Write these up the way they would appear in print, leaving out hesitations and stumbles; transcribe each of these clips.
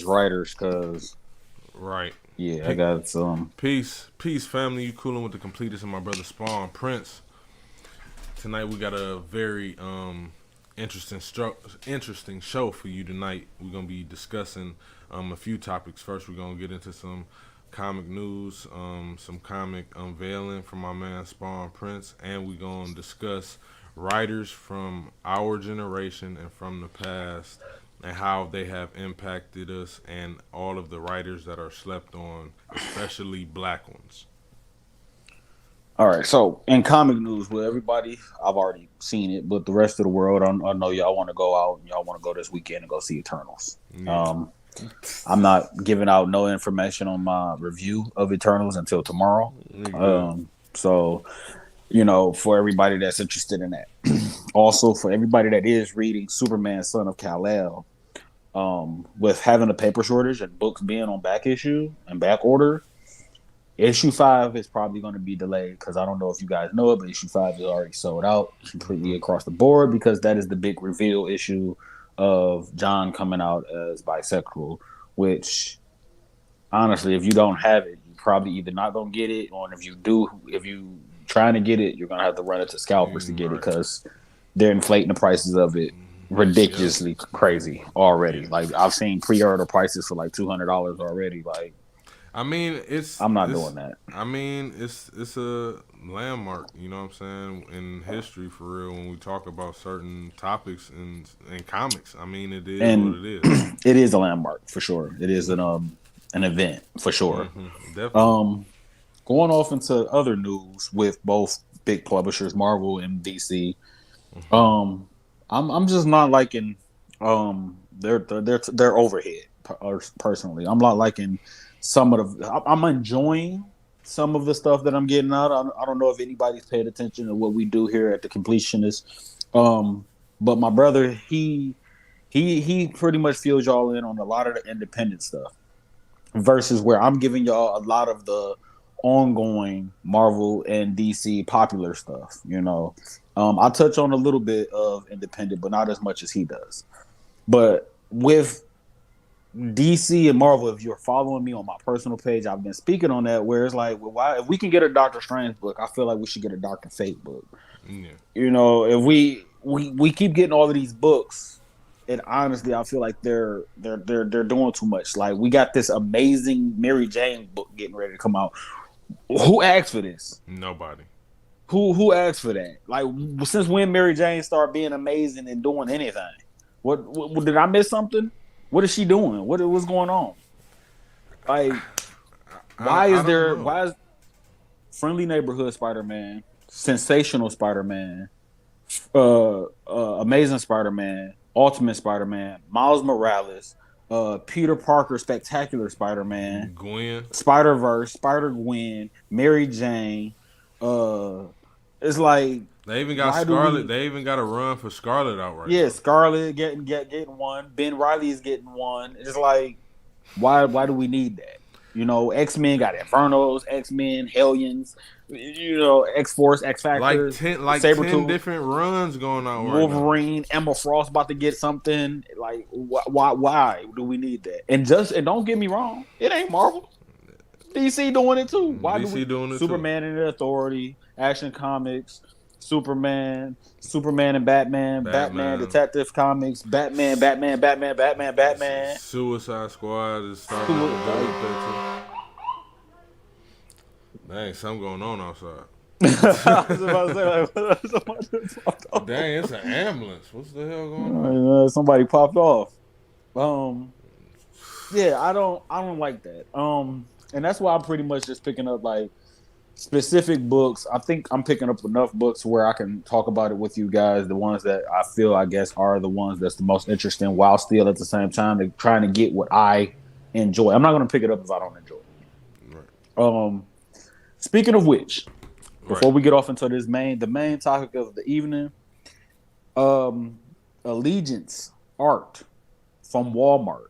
writers, cause Right. yeah, I Pe- got some. peace, family. You coolin' with the Completist and my brother Spawn Prince. Tonight we got a very interesting show for you tonight. We're gonna be discussing a few topics. First, we're gonna get into some comic news, some comic unveiling from my man Spawn Prince, and we're gonna discuss writers from our generation and from the past and how they have impacted us and all of the writers that are slept on, especially black ones. All right, so in comic news, with everybody, I've already seen it, but the rest of the world, I know y'all want to go out and y'all want to go this weekend and go see Eternals. Yeah. Um, I'm not giving out no information on my review of Eternals until tomorrow. We good. So for everybody that's interested in that, also for everybody that is reading Superman, Son of Kal-El, with having a paper shortage and books being on back issue and back order, issue 5 is probably going to be delayed because I don't know if you guys know it, but issue 5 is already sold out completely Hmm. across the board because that is the big reveal issue of John coming out as bisexual. Which honestly, if you don't have it, you probably either not gonna get it, or if you do, if you trying to get it, you're gonna have to run it to scalpers to get it Right. because they're inflating the prices of it Yep. ridiculously crazy already. Yeah. Like I've seen pre-order prices for like $200 already. Like I mean, I'm not doing that. it's a landmark, you know what I'm saying, in history for real when we talk about certain topics in comics. I mean, it is what And it is. it is a landmark for sure. It is an event for sure. Definitely. Um, Going off into other news with both big publishers, Marvel and DC. Um, I'm just not liking their overhead personally. I'm not liking some of the. I'm enjoying some of the stuff that I'm getting out. I don't know if anybody's paid attention to what we do here at the Completionist. But my brother, he pretty much fills y'all in on a lot of the independent stuff versus where I'm giving y'all a lot of the ongoing Marvel and DC popular stuff. I touch on a little bit of independent, but not as much as he does. But with DC and Marvel, if you're following me on my personal page, I've been speaking on that. Where it's like, well, why if we can get a Doctor Strange book, I feel like we should get a Doctor Fate book. Yeah. If we keep getting all of these books, and honestly, I feel like they're doing too much. Like we got this amazing Mary Jane book getting ready to come out. Who asked for this? Nobody. Who asked for that? Like since when Mary Jane started being amazing and doing anything? What did I miss something? What is she doing? What's going on? Like I don't know. why is friendly neighborhood Spider-Man, sensational Spider-Man, Amazing Spider-Man, Ultimate Spider-Man, Miles Morales, Peter Parker, Spectacular Spider-Man, Gwen. Spider-Verse, Spider-Gwen, Mary Jane. Uh, it's like, They even got why do Scarlet. we? They even got a run for Scarlet out right Yeah, now. Scarlet getting one. Ben Riley is getting one. It's like, why do we need that? X-Men got Infernos, X-Men, Hellions, X-Force, Like X-Factors, ten, like 10 Sabretooth, different runs going on right now. Wolverine, Emma Frost about to get something. Like, why do we need that? And don't get me wrong, it ain't Marvel. DC doing it too. Why do DC we? doing it too. Superman and the Authority, Action Comics, Superman and Batman, Batman Batman. Detective Comics, Batman. Suicide Squad is starting to build Like, up there too. Dang, something going on outside. I was about to say, like, somebody popped off. Dang, it's an ambulance. What's the hell going on? Somebody popped off. Um, yeah, I don't like that. And that's why I'm pretty much just picking up like specific books. I think I'm picking up enough books where I can talk about it with you guys. The ones that I feel, I guess, are the ones that's the most interesting, while still at the same time trying to get what I enjoy. I'm not going to pick it up if I don't enjoy it. Right. Speaking of which, Right. before we get off into the main topic of the evening, um, Allegiance art from Walmart.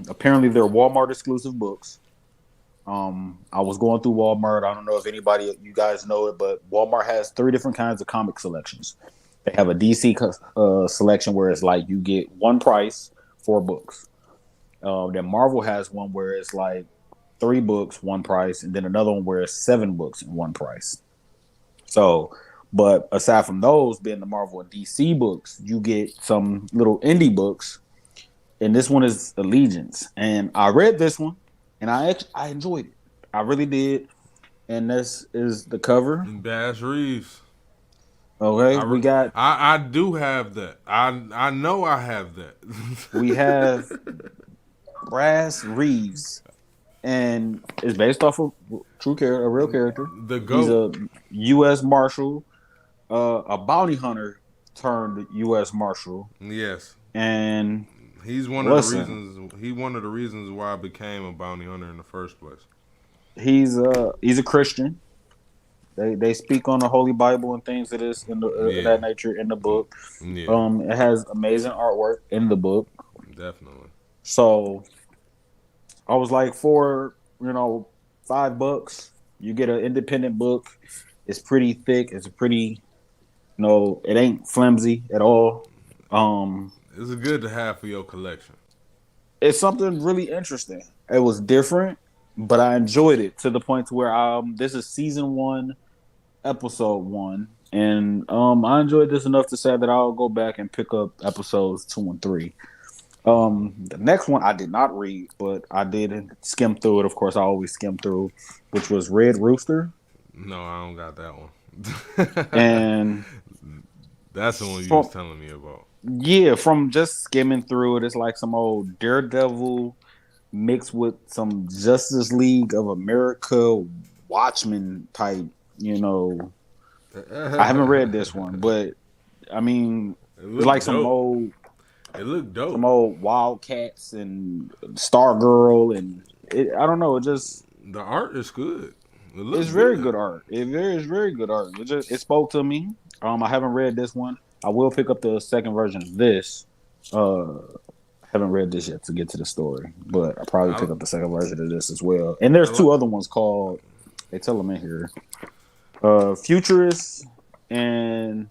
Apparently, they're Walmart exclusive books. I was going through Walmart. I don't know if anybody you guys know it, but Walmart has 3 different kinds of comic selections. They have a DC selection where it's like you get one price for books. Then Marvel has one where it's like 3 books, one price, and then another one where it's 7 books and one price. So, but aside from those being the Marvel and DC books, you get some little indie books, and this one is Allegiance. And I read this one, and I enjoyed it. I really did. And this is the cover. Bass Reeves. Okay, we got I do have that. I know I have that. we have Brass Reeves, and it's based off of a real character. The He's goat. a U.S. Marshal, a bounty hunter turned U.S. Marshal, Yes. and He's one of the listen, reasons. He one of the reasons why I became a bounty hunter in the first place. he's a Christian. They speak on the Holy Bible and things of this of Yeah. that nature in the book. Yeah. It has amazing artwork in the book. Definitely. So I was like, for $5, you get an independent book. It's pretty thick. It's a pretty, it ain't flimsy at all. Um, It's good to have for your collection. it's something really interesting. It was different, but I enjoyed it to the point to where this is season 1, episode 1, and I enjoyed this enough to say that I'll go back and pick up episodes 2 and 3. The next one I did not read, but I did skim through it. Of course, I always skim through, which was Red Rooster, No, I don't got that one. and That's the one you was from telling me about. yeah, from just skimming through it, it's like some old Daredevil mixed with some Justice League of America Watchmen type. You know, I haven't read this one, but I mean, It it's looked like some dope. old It looked some dope. old Wildcats and Stargirl, and I don't know. It just The art is good. It it's looked very good. good art. It's very good art. It spoke to me. I haven't read this one. I will pick up the second version of this. I haven't read this yet to get to the story, but I'll probably I, pick up the second version of this as well. And there's I like. 2 other ones called. They tell them in here. Futurist and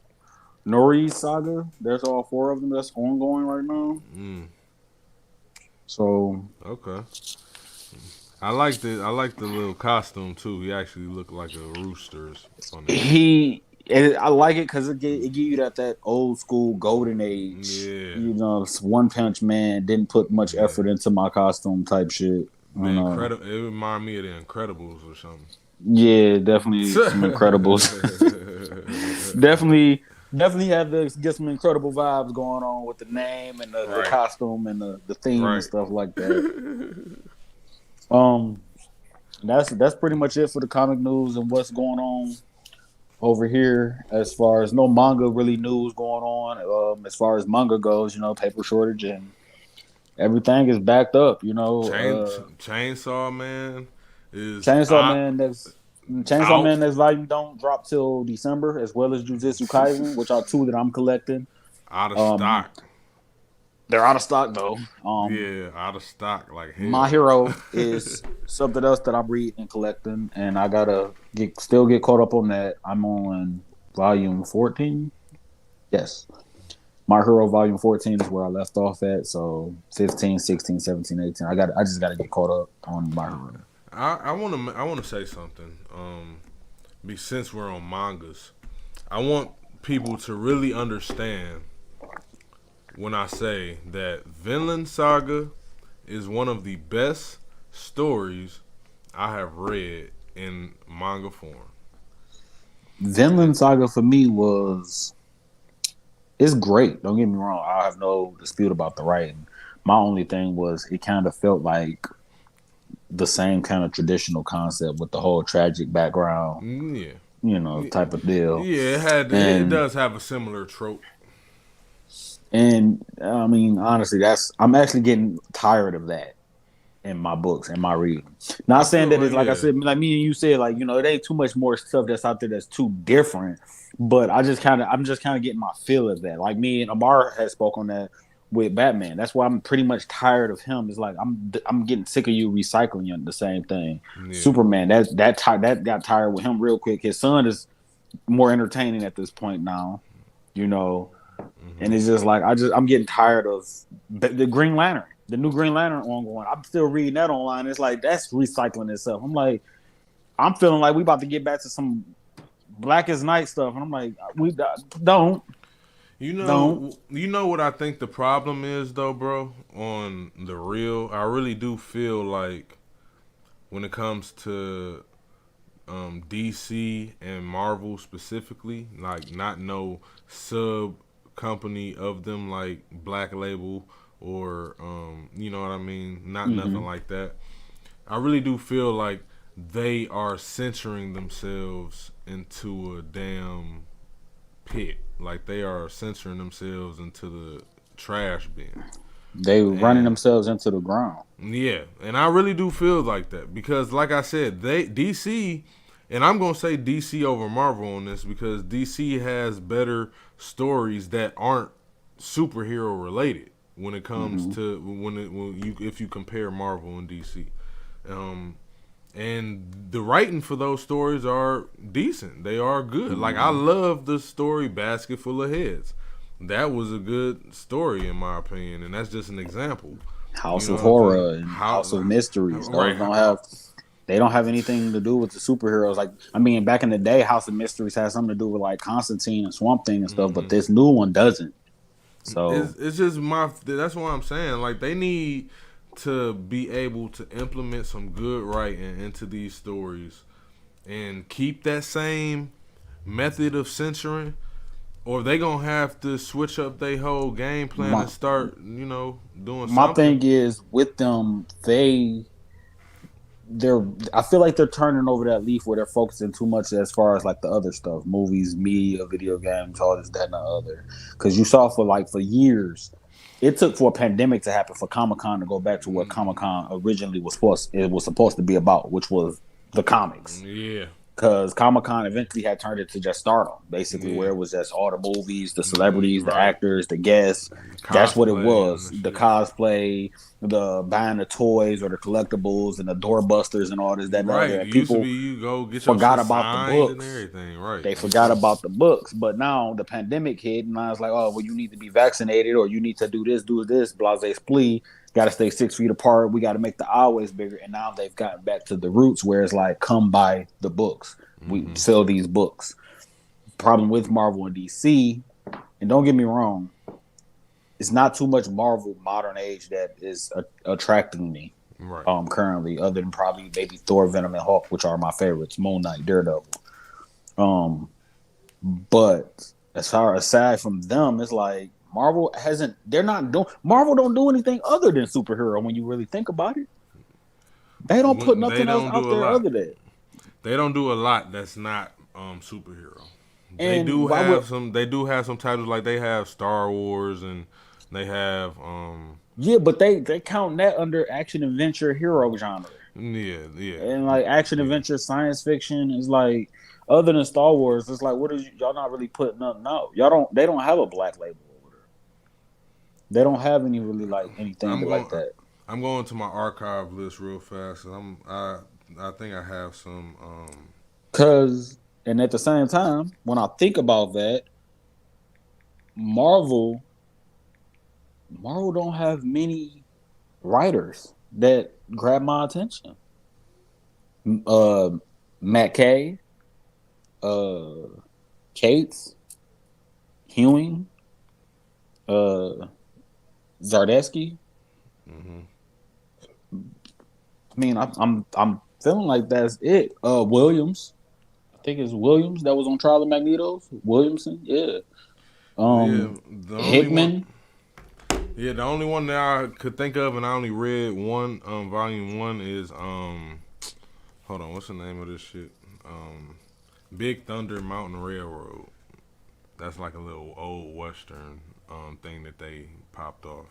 Nori Saga. There's all 4 of them that's ongoing right now. Mm, So okay. I like the little costume too. He actually looked like a rooster. It's funny. I like it because it give you that old school golden age. Yeah. One Punch Man didn't put much Yeah. effort into my costume type shit. The incredible. It reminded me of the Incredibles or something. Yeah, definitely some Incredibles. definitely, definitely have to get some incredible vibes going on with the name and the Right. costume and the theme and Right. stuff like that. Um, that's pretty much it for the comic news and what's going on over here. As far as no manga really news going on. As far as manga goes, paper shortage and everything is backed up. Chainsaw Man is Chainsaw out, Man next Chainsaw out Man next volume don't drop till December, as well as Jujutsu Kaisen, which are 2 that I'm collecting. out of Um, stock. they're out of stock though. Yeah, out of stock like My hell. Hero is something else that I'm reading and collecting, and I gotta still get caught up on that. I'm on volume 14. Yes. My Hero Volume 14 is where I left off at. So 15, 16, 17, 18. I just gotta get caught up on My Hero. I wanna say something. Since we're on mangas, I want people to really understand when I say that Vinland Saga is one of the best stories I have read in manga form. Vinland Saga for me was it's great. Don't get me wrong. I have no dispute about the writing. My only thing was it kind of felt like the same kind of traditional concept with the whole tragic background, Yeah, type of deal. yeah. It And does have a similar trope. and I mean, honestly, I'm actually getting tired of that in my books and my reading. Not I saying feel that like it's like I yeah. said, like me and you said, like it ain't too much more stuff that's out there that's too different. But I'm just kind of getting my feel of that. Like me and Amar had spoke on that with Batman. That's why I'm pretty much tired of him. It's like I'm getting sick of you recycling the same thing. Yeah. Superman, that got tired with him real quick. His son is more entertaining at this point now, you know. And it's just like I'm getting tired of the Green Lantern. The new Green Lantern ongoing. I'm still reading that online. It's like that's recycling itself. I'm like, I'm feeling like we about to get back to some Blackest Night stuff, and I'm like, we don't, don't. You know what I think the problem is though, bro. On the real, I really do feel like when it comes to DC and Marvel specifically, like not no sub company of them like Black Label or you know what I mean, not Mm-hmm. nothing like that. I really do feel like they are censoring themselves into a damn pit. Like they are censoring themselves into the trash bin. They running And themselves into the ground. yeah, and I really do feel like that because, like I said, they DC, and I'm gonna say DC over Marvel on this because DC has better stories that aren't superhero related when it comes Mm-hmm. to when you if you compare Marvel and DC. Um, and the writing for those stories are decent. They are good. Like I Mm-hmm. love the story Basket Full of Heads. That was a good story in my opinion, and that's just an example. You House know of what I'm saying? Horror and House of How Mysteries. Those right? don't have. They don't have anything to do with the superheroes. Like, I mean, back in the day, House of Mysteries had something to do with like Constantine and Swamp Thing and stuff, but Mm-hmm. this new one doesn't. So, It's just my. That's what I'm saying. Like they need to be able to implement some good writing into these stories and keep that same method of censoring, or they gonna have to switch up their whole game plan my and start, doing my something. thing is with them, they're I feel like they're turning over that leaf where they're focusing too much as far as like the other stuff, movies, media, video games, all this, that, and the other. Because you saw for years, it took for a pandemic to happen for Comic Con to go back to what Comic Con originally was supposed to be about, which was the comics. Yeah, Because Comic Con eventually had turned it to just Stardom, basically, yeah, where it was just all the movies, the celebrities, the right. actors, the guests. That's what it Cosplay was. and The shit. cosplay, the buying the toys or the collectibles and the doorbusters and all this, that, and the Right. other. It And used to be people you go get your forgot shit about the signed and books. everything. Right. They forgot about the books. But now the pandemic hit, and I was like, oh, well, you need to be vaccinated or you need to do this, blase splee. Got to stay 6 feet apart. We got to make the aisles bigger. And now they've gotten back to the roots where it's like, come buy the books. We Mm-hmm. sell these books. Problem with Marvel and DC, and don't get me wrong, it's not too much Marvel modern age that is attracting me Right. currently, other than probably maybe Thor, Venom, and Hulk, which are my favorites. Moon Knight, Daredevil. Um, but as far aside from them, it's like Marvel hasn't. They're not doing. Marvel don't do anything other than superhero. When you really think about it, they don't put They nothing else don't out do a there lot. other than. They don't do a lot that's not superhero. They do And why would? have some. They do have some titles like they have Star Wars and they have Yeah, but they count that under action adventure hero genre. yeah, yeah, And like action yeah. adventure science fiction is like other than Star Wars, it's like what is y'all not really putting up? No, y'all don't. They don't have a black label over there. They don't have any really like anything I'm like going. that. I'm going to my archive list real fast. I think I have some. Cause and at the same time, when I think about that, Marvel Marvel don't have many writers that grab my attention. Uh, Matt Kay, uh, Cates, Hewing, uh, Zardesky. Mm-hmm. I mean, I'm feeling like that's it. Williams, I think it's Williams that was on Trial of Magnetos. Williamson, yeah. Yeah, the only one. Hickman. Yeah, the only one that I could think of, and I only read one, volume one is hold on, what's the name of this shit? Um, Big Thunder Mountain Railroad. That's like a little old western thing that they popped off.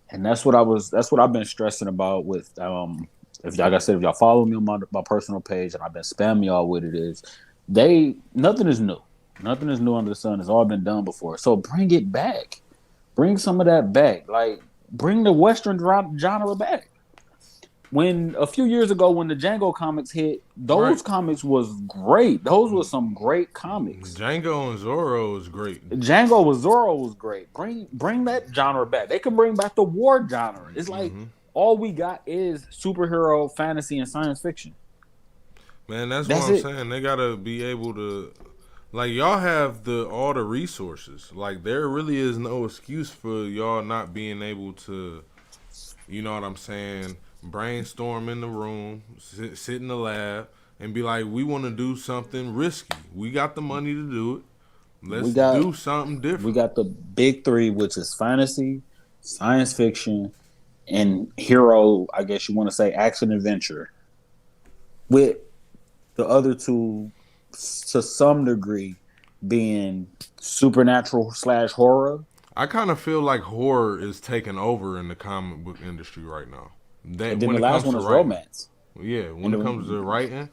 And that's what I've been stressing about with if like I said, if y'all follow me on my personal page and I've been spamming y'all with it is they nothing is new. Nothing is new under the sun. It's all been done before. So bring it back. Bring some of that back. Like bring the Western genre back. when a few years ago when the Django comics hit, those Right. comics was great. Those were some great comics. Django and Zorro is great. Django with Zorro was great. Bring that genre back. They can bring back the war genre. It's like Hmm. all we got is superhero, fantasy, and science fiction. Man, that's what That's I'm it. saying. They gotta be able to, like, y'all have the all the resources. Like, there really is no excuse for y'all not being able to, you know what I'm saying, brainstorm in the room, sit in the lab, and be like, we want to do something risky. We got the money to do it. We Let's got do something we different. got the big three, which is fantasy, science fiction, and hero. I guess you want to say action adventure. With the other two, to some degree, being supernatural slash horror. I kind of feel like horror is taking over in the comic book industry right now. That And then when the it last comes one to is writing, romance. yeah, And when it comes to the, writing,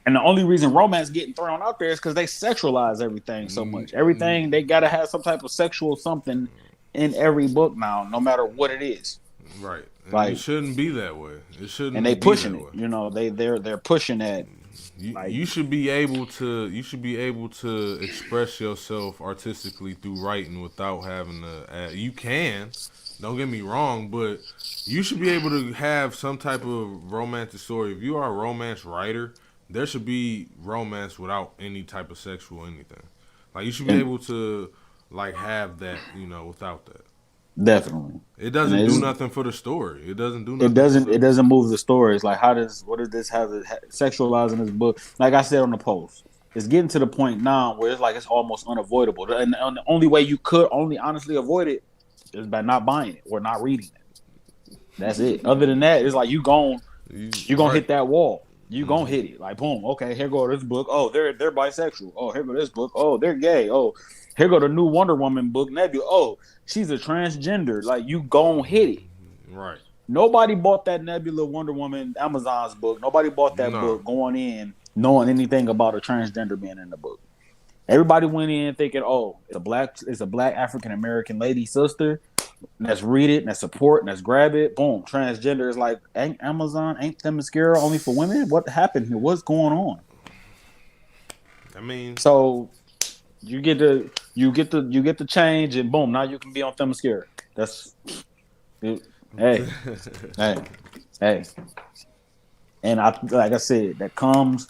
and the only reason romance getting thrown out there is because they sexualize everything so much. Everything they gotta have some type of sexual something in every book now, no matter what it is. right? And it Like, shouldn't be that way. It and they shouldn't be pushing that it. way. You know, they're pushing that. Like, You should be able to express yourself artistically through writing without having to you can, don't get me wrong, but you should be able to have some type of romantic story. If you are a romance writer, there should be romance without any type of sexual anything. Like, you should be and able to, like, have that, without that. definitely, It and doesn't do nothing for the story. It doesn't do it nothing for doesn't the. it doesn't move the story. It's like, what does this have to sexualize in this book? Like I said on the post, it's getting to the point now where it's like it's almost unavoidable. And the only way you could only honestly avoid it is by not buying it or not reading it. That's it. Other than that, it's like you gonna Right. hit that wall. You gonna hit it. Like, boom, okay, here go this book. Oh, they're bisexual. Oh, here go this book. Oh, they're gay. Oh, here go the new Wonder Woman book, Nebula. Oh, she's a transgender. Like, you gonna hit it. Right. Nobody bought that Nebula Wonder Woman Amazon's book. Nobody bought that No. book going in knowing anything about a transgender being in the book. Everybody went in thinking, "Oh, it's a black African American lady sister. Let's read it. Let's support. Let's grab it. Boom, transgender is like, ain't Amazon, ain't the mascara only for women? What happened here? What's going on?" I mean, So you get the change, and boom, now you can be on Themyscira. That's it. Hey, hey, hey. And like I said, that comes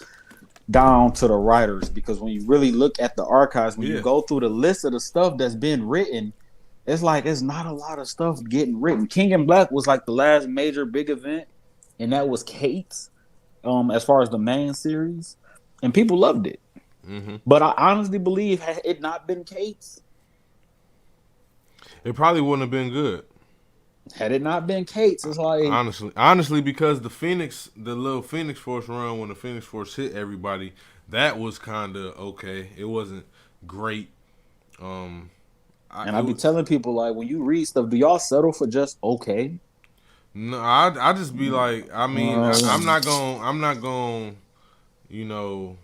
down to the writers, because when you really look at the archives, when you yeah. go through the list of the stuff that's been written, it's like it's not a lot of stuff getting written. King in Black was like the last major big event, and that was Kate's, as far as the main series, and people loved it. Hmm. But I honestly believe, had it not been Kate's, It probably wouldn't have been good. it's like, Honestly, because the little Phoenix Force run when the Phoenix Force hit everybody, that was kind of okay. It wasn't great. Um, and I be telling people, like, when you read stuff, do y'all settle for just okay? no, I just be like, I mean, I'm Uh, not going, you know,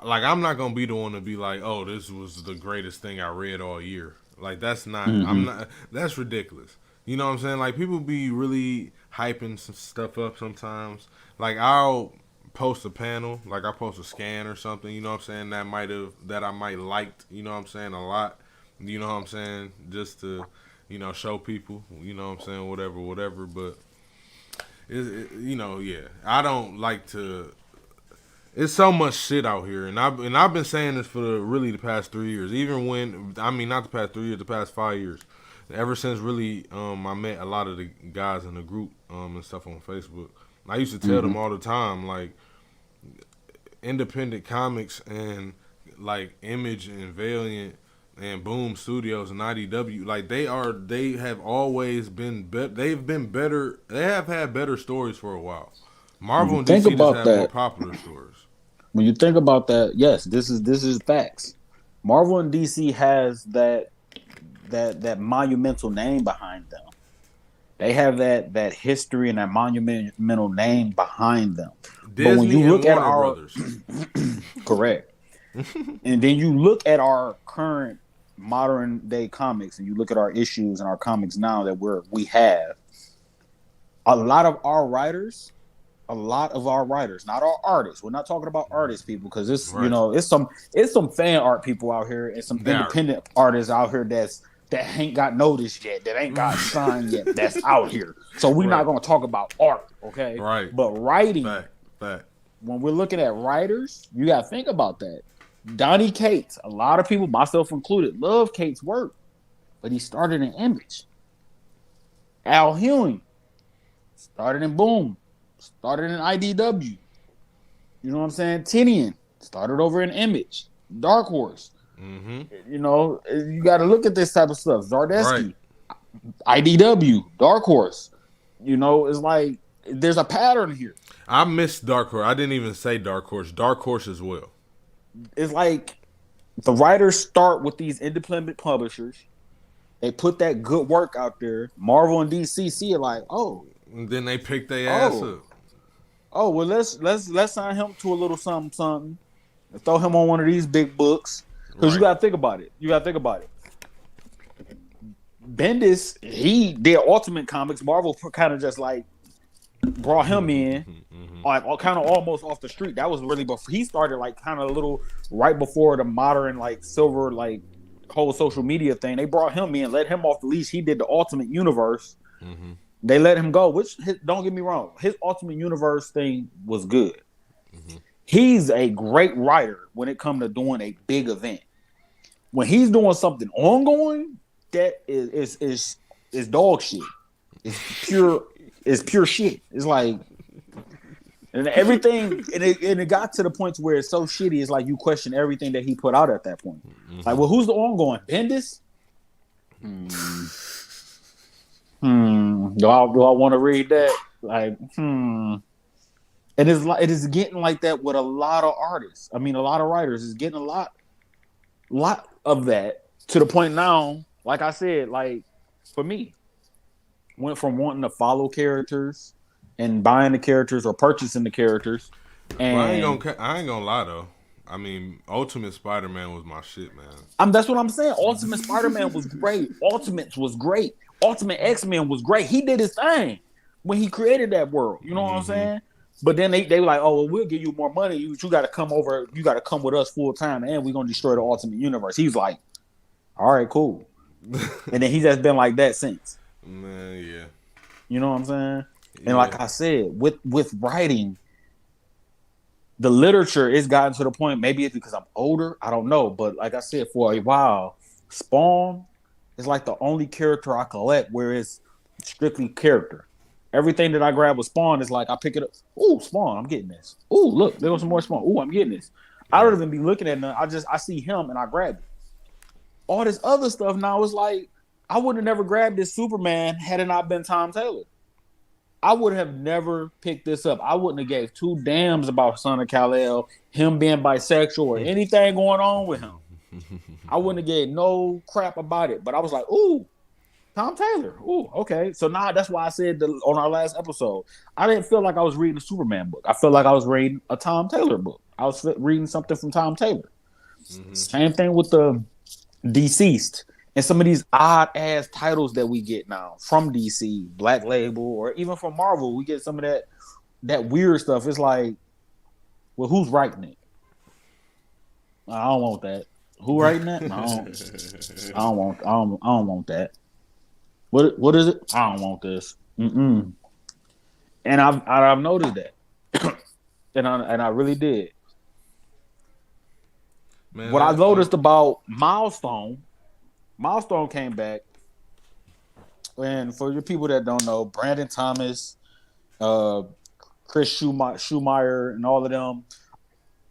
like, I'm not gonna be the one to be like, oh, this was the greatest thing I read all year. Like, that's not. I'm mm-hmm. not. That's ridiculous. You know what I'm saying? Like, people be really hyping some stuff up sometimes. Like, I'll post a panel, like I post a scan or something. You know what I'm saying? That I might liked. You know what I'm saying, a lot. You know what I'm saying? Just to, show people. You know what I'm saying? Whatever. But yeah. I don't like to. It's so much shit out here, and I've been saying this for really the past 3 years. Even when, I mean, not the past 3 years, the past 5 years. Ever since really, I met a lot of the guys in the group and stuff on Facebook. I used to tell Mm-hmm. them all the time, like, independent comics and like Image and Valiant and Boom Studios and IDW, like, they have always been they've been better. They have had better stories for a while. When Marvel you and think DC just about have more that, popular stories. yes, this is facts. Marvel and DC has that monumental name behind them. They have that history and that monumental name behind them. But when you Disney and look at Warner our Brothers. correct, and then you look at our current modern day comics, and you look at our issues and our comics now that we have, a lot of our writers, not our artists. We're not talking about artists, people, because it's Right. it's some fan art people out here and some They are. independent artists out here that ain't got noticed yet, that ain't got signed yet, that's out here. So we're not Right. gonna talk about art, okay? Right. But writing, Fact. Fact. when we're looking at writers, you gotta think about that. Donnie Cates, a lot of people, myself included, love Cates' work, but he started in Image. Al Hewing started in Boom, started in IDW. You know what I'm saying? Tinian started over in Image. Dark Horse. Mm-hmm. You know, you got to look at this type of stuff. Right. Zardeski, IDW, Dark Horse. You know, it's like there's a pattern here. I missed Dark Horse. I didn't even say Dark Horse. Dark Horse as well. It's like the writers start with these independent publishers. They put that good work out there. Marvel and DC see it like, And then they pick their ass up. well, let's sign him to a little something, something. And throw him on one of these big books. Because you gotta think about it. Bendis, he did Ultimate Comics. Marvel kind of just like brought him in, like kind of almost off the street. That was really before he started, like kind of a little right before the modern like silver like whole social media thing. They brought him in, let him off the leash. He did the Ultimate Universe. They let him go. Which don't get me wrong, his Ultimate Universe thing was good. He's a great writer when it comes to doing a big event. When he's doing something ongoing, that is dog shit. It's pure shit. It's like, and everything, and it got to the point where it's so shitty. It's like you question everything that he put out at that point. Like, well, who's the ongoing? Bendis? Do I want to read that? Like, And it's like it is getting like that with a lot of artists. I mean, a lot of writers is getting a lot of that to the point now. Like I said, like for me, went from wanting to follow characters and buying the characters or purchasing the characters. And Well, I ain't gonna lie though. I mean, Ultimate Spider-Man was my shit, man. That's what I'm saying. Ultimate Spider-Man was great. Ultimates was great. Ultimate X-Men was great. He did his thing when he created that world. You know what I'm saying? But then they were like, oh, well, we'll give you more money. You got to come over. You got to come with us full time, and we're gonna destroy the Ultimate Universe. He's like, all right, cool. And then he's just been like that since. Man, yeah. You know what I'm saying? Yeah. And like I said, with writing, the literature is gotten to the point. Maybe it's because I'm older. I don't know. But like I said, for a while, Spawn is like the only character I collect where it's strictly character. Everything that I grab with Spawn is like I pick it up. Ooh, Spawn, I'm getting this. Ooh, look, there goes some more Spawn. Ooh, I'm getting this. I don't even be looking at nothing. I see him and I grab it. All this other stuff now is like I would have never grabbed this Superman had it not been Tom Taylor. I would have never picked this up. I wouldn't have gave two damns about Son of Kal-El, him being bisexual, or anything going on with him. I wouldn't have gave no crap about it. But I was like, ooh, Tom Taylor. Ooh, okay. So now that's why I said on our last episode, I didn't feel like I was reading a Superman book. I felt like I was reading a Tom Taylor book. I was reading something from Tom Taylor. Same thing with the Deceased and some of these odd ass titles that we get now from DC, Black Label, or even from Marvel. We get some of that weird stuff. It's like, well, who's writing it? I don't want that. Who writing that? I don't want that. What is it? I don't want this. And I've noticed that, and I really did. Man, what I noticed about Milestone came back, and for your people that don't know, Brandon Thomas, Chris Schumacher, and all of them.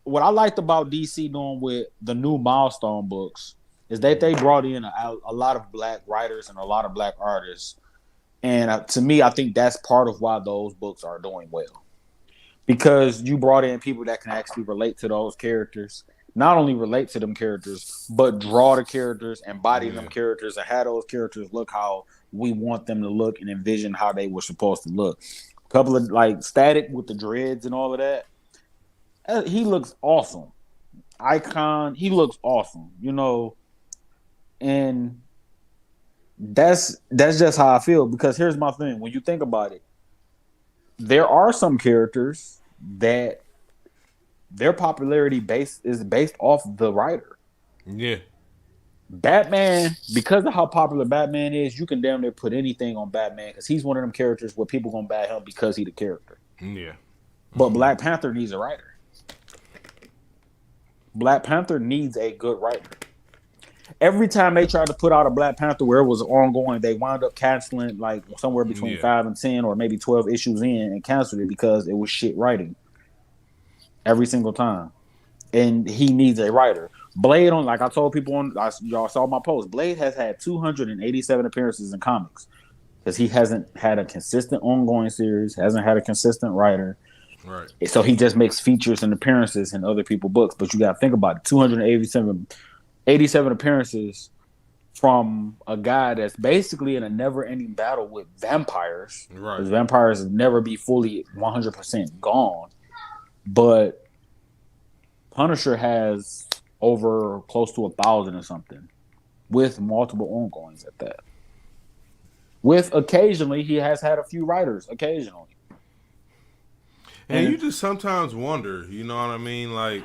What I liked about DC doing with the new Milestone books is that they brought in a lot of black writers and a lot of black artists, and to me, I think that's part of why those books are doing well, because you brought in people that can actually relate to those characters. Not only relate to them characters, but draw the characters, embody them characters, and have those characters look how we want them to look and envision how they were supposed to look. A couple of like Static with the dreads and all of that. He looks awesome. Icon, he looks awesome, you know. And that's just how I feel, because here's my thing. When you think about it, there are some characters that their popularity base is based off the writer. Yeah. Batman, because of how popular Batman is, you can damn near put anything on Batman because he's one of them characters where people gonna buy him because he the character. Yeah. But Black Panther needs a writer. Black Panther needs a good writer. Every time they tried to put out a Black Panther where it was ongoing, they wound up canceling like somewhere between Yeah. 5 and 10 or maybe 12 issues in and canceled it because it was shit writing every single time. And he needs a writer. Blade on, like I told people y'all saw my post. Blade has had 287 appearances in comics because he hasn't had a consistent ongoing series, hasn't had a consistent writer. Right. So he just makes features and appearances in other people's books. But you got to think about it: 287 appearances from a guy that's basically in a never-ending battle with vampires. Right. Because vampires never be fully 100% gone. But Punisher has over close to 1,000 or something, with multiple ongoings at that. With occasionally, he has had a few writers. Occasionally, And you just sometimes wonder, you know what I mean? Like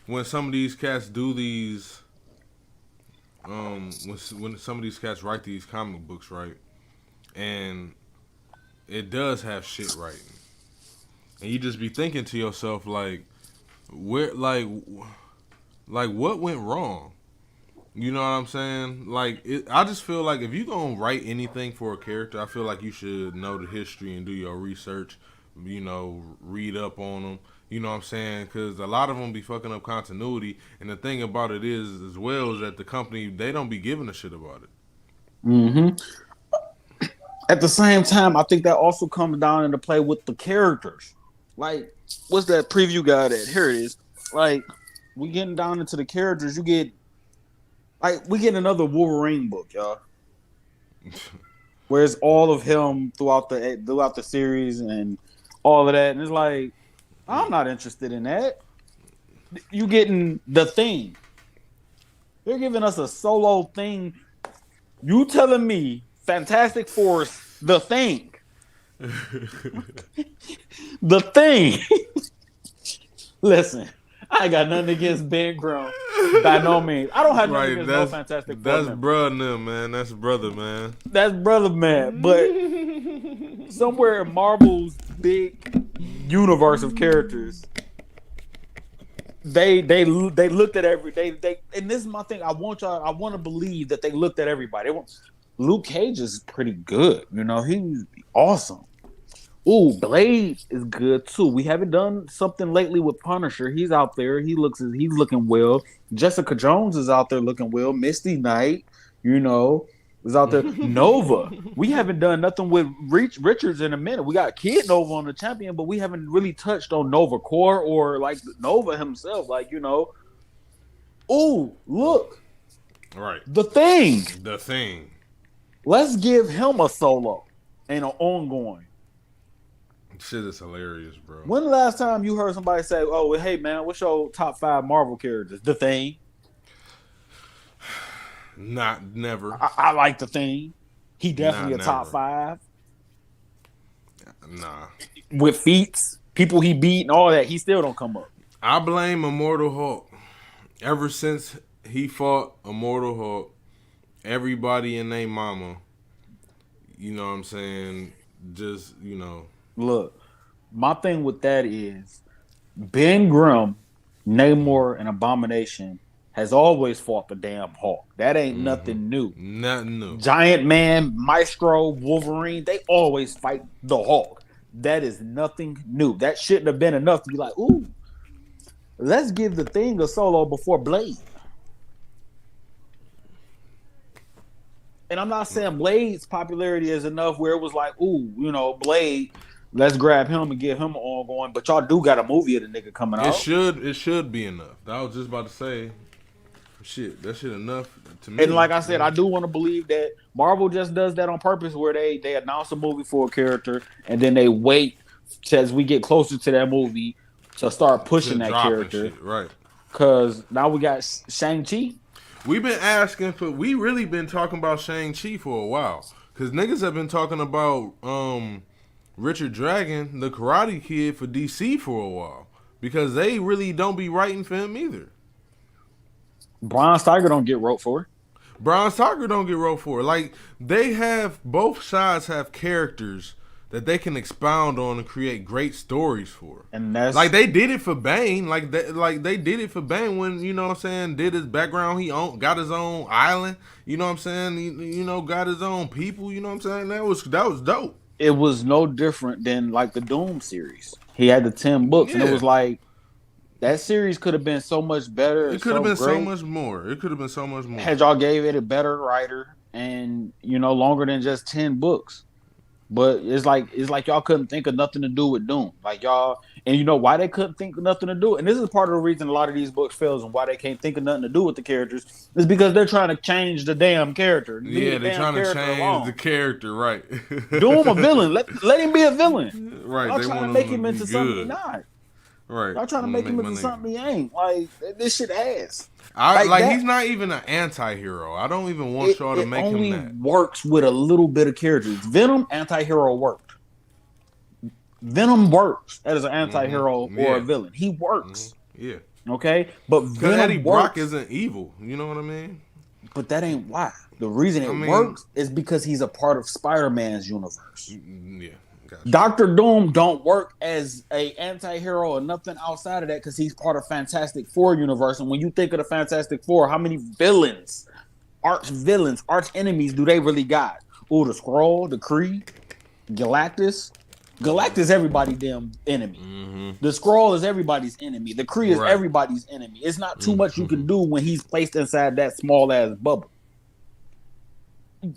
when some of these cats do these, when some of these cats write these comic books, right? And it does have shit writing, and you just be thinking to yourself like, where, like what went wrong? You know what I'm saying? Like, I just feel like if you gonna write anything for a character, I feel like you should know the history and do your research. You know, read up on them. You know what I'm saying? Because a lot of them be fucking up continuity. And the thing about it is, as well, is that the company, they don't be giving a shit about it. mm-hmm. At the same time, I think that also comes down into play with the characters. Like, what's that preview guy that? Here it is. Like, we getting down into the characters. You get like we get another Wolverine book, y'all. Where's all of him throughout the series and all of that, and it's like I'm not interested in that. You getting the Thing? They're giving us a solo Thing. You telling me Fantastic Force, the Thing, the Thing? Listen, I ain't got nothing against Ben Grimm by no means. I don't have nothing against no Fantastic Four That's members. brother, man. That's brother, man. That's brother man, but somewhere in Marvel's big universe of characters, they looked at they and this is my thing. I want to believe that they looked at everybody. Luke Cage is pretty good. You know, he's awesome. Ooh, Blade is good too. We haven't done something lately with Punisher. He's out there. He's looking well. Jessica Jones is out there looking well. Misty Knight, you know, is out there. Nova. We haven't done nothing with Richards in a minute. We got Kid Nova on the champion, but we haven't really touched on Nova Core or like Nova himself. Like, you know. Ooh, look. Right. The Thing. The Thing. Let's give him a solo and an ongoing. Shit is hilarious, bro. When the last time you heard somebody say, "Oh, well, hey man, what's your top 5 Marvel characters?" The Thing. Not never. I like the Thing. He definitely a top 5 Nah. with feats, people he beat, and all that. He still don't come up. I blame Immortal Hulk. Ever since he fought Immortal Hulk, everybody and their mama, you know what I'm saying, just, you know. Look, my thing with that is Ben Grimm, Namor, and Abomination has always fought the damn Hulk. That ain't nothing new. Nothing new. Giant Man, Maestro, Wolverine, they always fight the Hulk. That is nothing new. That shouldn't have been enough to be like, ooh, let's give the Thing a solo before Blade. And I'm not saying Blade's popularity is enough where it was like, ooh, you know, Blade, let's grab him and give him an ongoing. But y'all do got a movie of the nigga coming out. It should be enough. I was just about to say, shit, that shit enough to me. And like I said, I do want to believe that Marvel just does that on purpose, where they announce a movie for a character and then they wait as we get closer to that movie to start pushing that character. Shit, right. Because now we got Shang-Chi. We really been talking about Shang-Chi for a while. Because niggas have been talking about Richard Dragon, the Karate Kid, for DC for a while because they really don't be writing for him either. Bronze Tiger don't get wrote for. Bronze Tiger don't get wrote for. Like they have both sides have characters that they can expound on and create great stories for. And that's Like they did it for Bane. Like they did it for Bane when you know what I'm saying. Did his background. Got his own island. You know what I'm saying. Got his own people. You know what I'm saying. That was dope. it was no different than like the Doom series. He had the 10 books, and it Yeah. was like that series could have been so much better and It could have so been so great much more. It could have been so much more. had y'all gave it a better writer and longer than just 10 books. But it's like y'all couldn't think of nothing to do with Doom. Like y'all, and you know why they couldn't think of nothing to do. And this is part of the reason a lot of these books fails and why they can't think of nothing to do with the characters is because they're trying to change the damn character. Yeah, The they're damn trying to character change alone. the character, right? Doom a villain. Let him be a villain. Right, Y'all they trying to want make him him to into be something he's good. not. Right. Y'all trying to Wanna make him my into nigga. something he ain't. Like this shit ass. Like that- he's not even an anti-hero. I don't even want y'all to It make him only that. works with a little bit of characters. Venom anti-hero worked. Venom works as an anti-hero or Yeah. a villain. He works. Yeah. Okay? But Because Venom Eddie works, Brock isn't evil. You know what I mean? but that ain't why. The reason it I mean- works is because he's a part of Spider-Man's universe. Yeah. Gotcha. Doctor Doom don't work as a anti-hero or nothing outside of that because he's part of Fantastic Four universe. And when you think of the Fantastic Four, how many arch enemies do they really got? Oh, the Skrull, the Kree, Galactus. Galactus everybody's damn enemy. The Skrull is everybody's enemy. The Kree is Right. everybody's enemy. It's not too much you can do when he's placed inside that small ass bubble.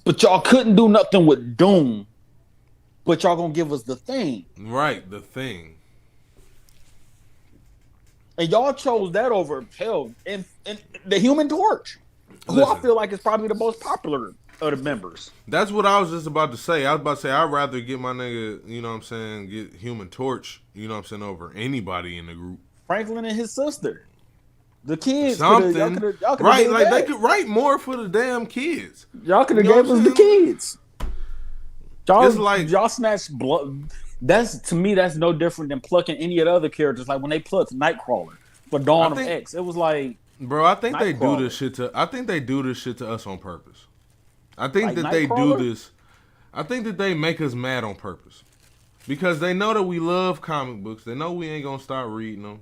But y'all couldn't do nothing with Doom. But y'all gonna give us the Thing. Right. The Thing. And y'all chose that over hell and the Human Torch, who I Listen. feel like is probably the most popular of the members. That's what I was just about to say. I was about to say I'd rather get my nigga, you know what I'm saying, get Human Torch, you know what I'm saying, over anybody in the group. Franklin and his sister, the kids. Something. Y'all coulda Right, did like that. they could write more for the damn kids. Y'all could have You know gave what us I'm the saying? kids. Y'all, It's like- y'all snatched blood. That's to me. That's no different than plucking any of the other characters. Like when they plucked Nightcrawler for Dawn of think- X, it was like Bro, I think they do Nightcrawler. this shit to us on purpose. I think Like that they do Nightcrawler? this. I think that they make us mad on purpose. Because they know that we love comic books. They know we ain't gonna stop reading them.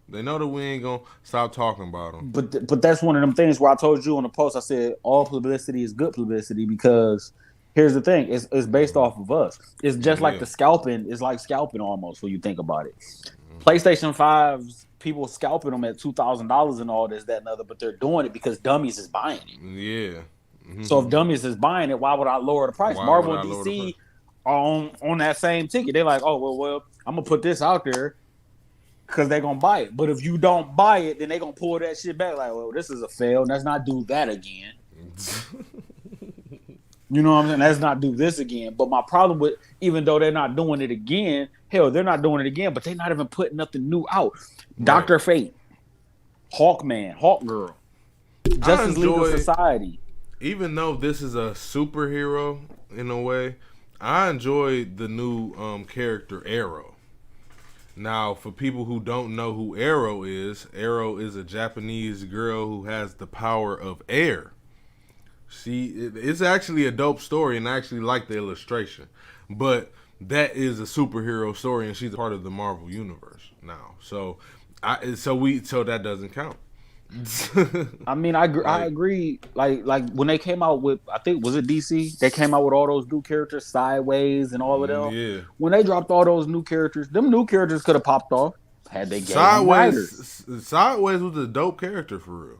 They know that we ain't gonna stop talking about them. but that's one of them things where I told you on the post. I said all publicity is good publicity because here's the thing: it's based off of us. It's just like Yeah. the scalping. It's like scalping almost when you think about it. PlayStation 5's people scalping them at $2,000 and all this, that, and other, but they're doing it because dummies is buying it. Yeah. So if dummies is buying it, why would I lower the price? Why Marvel would I and lower the DC are on that same ticket. They're like, oh well, I'm gonna put this out there because they're gonna buy it. But if you don't buy it, then they're gonna pull that shit back. Like, well, this is a fail. Let's not do that again. You know what I'm saying? Let's not do this again. But my problem with, even though they're not doing it again, hell, they're not doing it again, but they're not even putting nothing new out. Dr. Fate, Hawkman, Hawkgirl, Justice League of enjoy- Society. Even though this is a superhero in a way, I enjoy the new character Arrow. Now, for people who don't know who Arrow is a Japanese girl who has the power of air. It's actually a dope story, and I actually like the illustration. But that is a superhero story, and she's a part of the Marvel universe now. So that doesn't count. I mean, I agree. Like when they came out with, I think was it DC? They came out with all those new characters, Sideways and all of them. Yeah. When they dropped all those new characters, them new characters could have popped off had they gave them writers. Sideways was a dope character for real.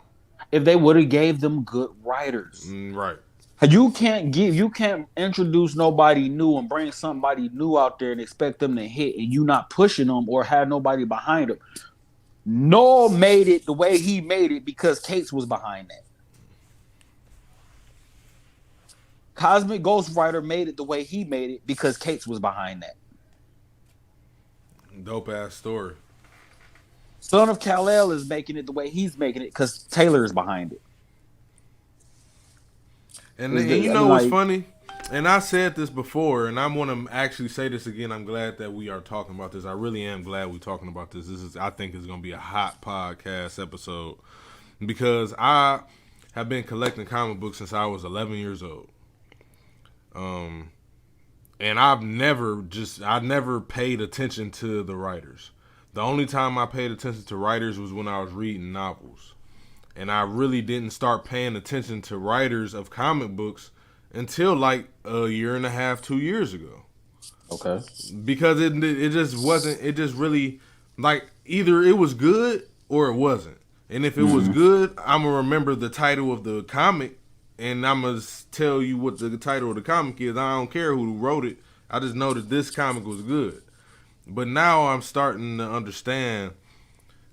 If they would have gave them good writers. Right. You can't introduce nobody new and bring somebody new out there and expect them to hit, and you not pushing them or have nobody behind them. Noel made it the way he made it because Cates was behind that. Cosmic Ghost Rider made it the way he made it because Cates was behind that. Dope ass story. Son of Kal-El is making it the way he's making it because Taylor is behind it. And Is you it- know like- what's funny? And I said this before, and I want to actually say this again. I'm glad that we are talking about this. I really am glad we're talking about this. I think, it's going to be a hot podcast episode because I have been collecting comic books since I was 11 years old. And I never paid attention to the writers. The only time I paid attention to writers was when I was reading novels. And I really didn't start paying attention to writers of comic books until like a year and a half, 2 years ago. Okay. Because it just wasn't, it just really, like, either it was good or it wasn't. And if it was Mm-hmm. good, I'm going to remember the title of the comic and I'm going to tell you what the title of the comic is. I don't care who wrote it. I just know that this comic was good. But now I'm starting to understand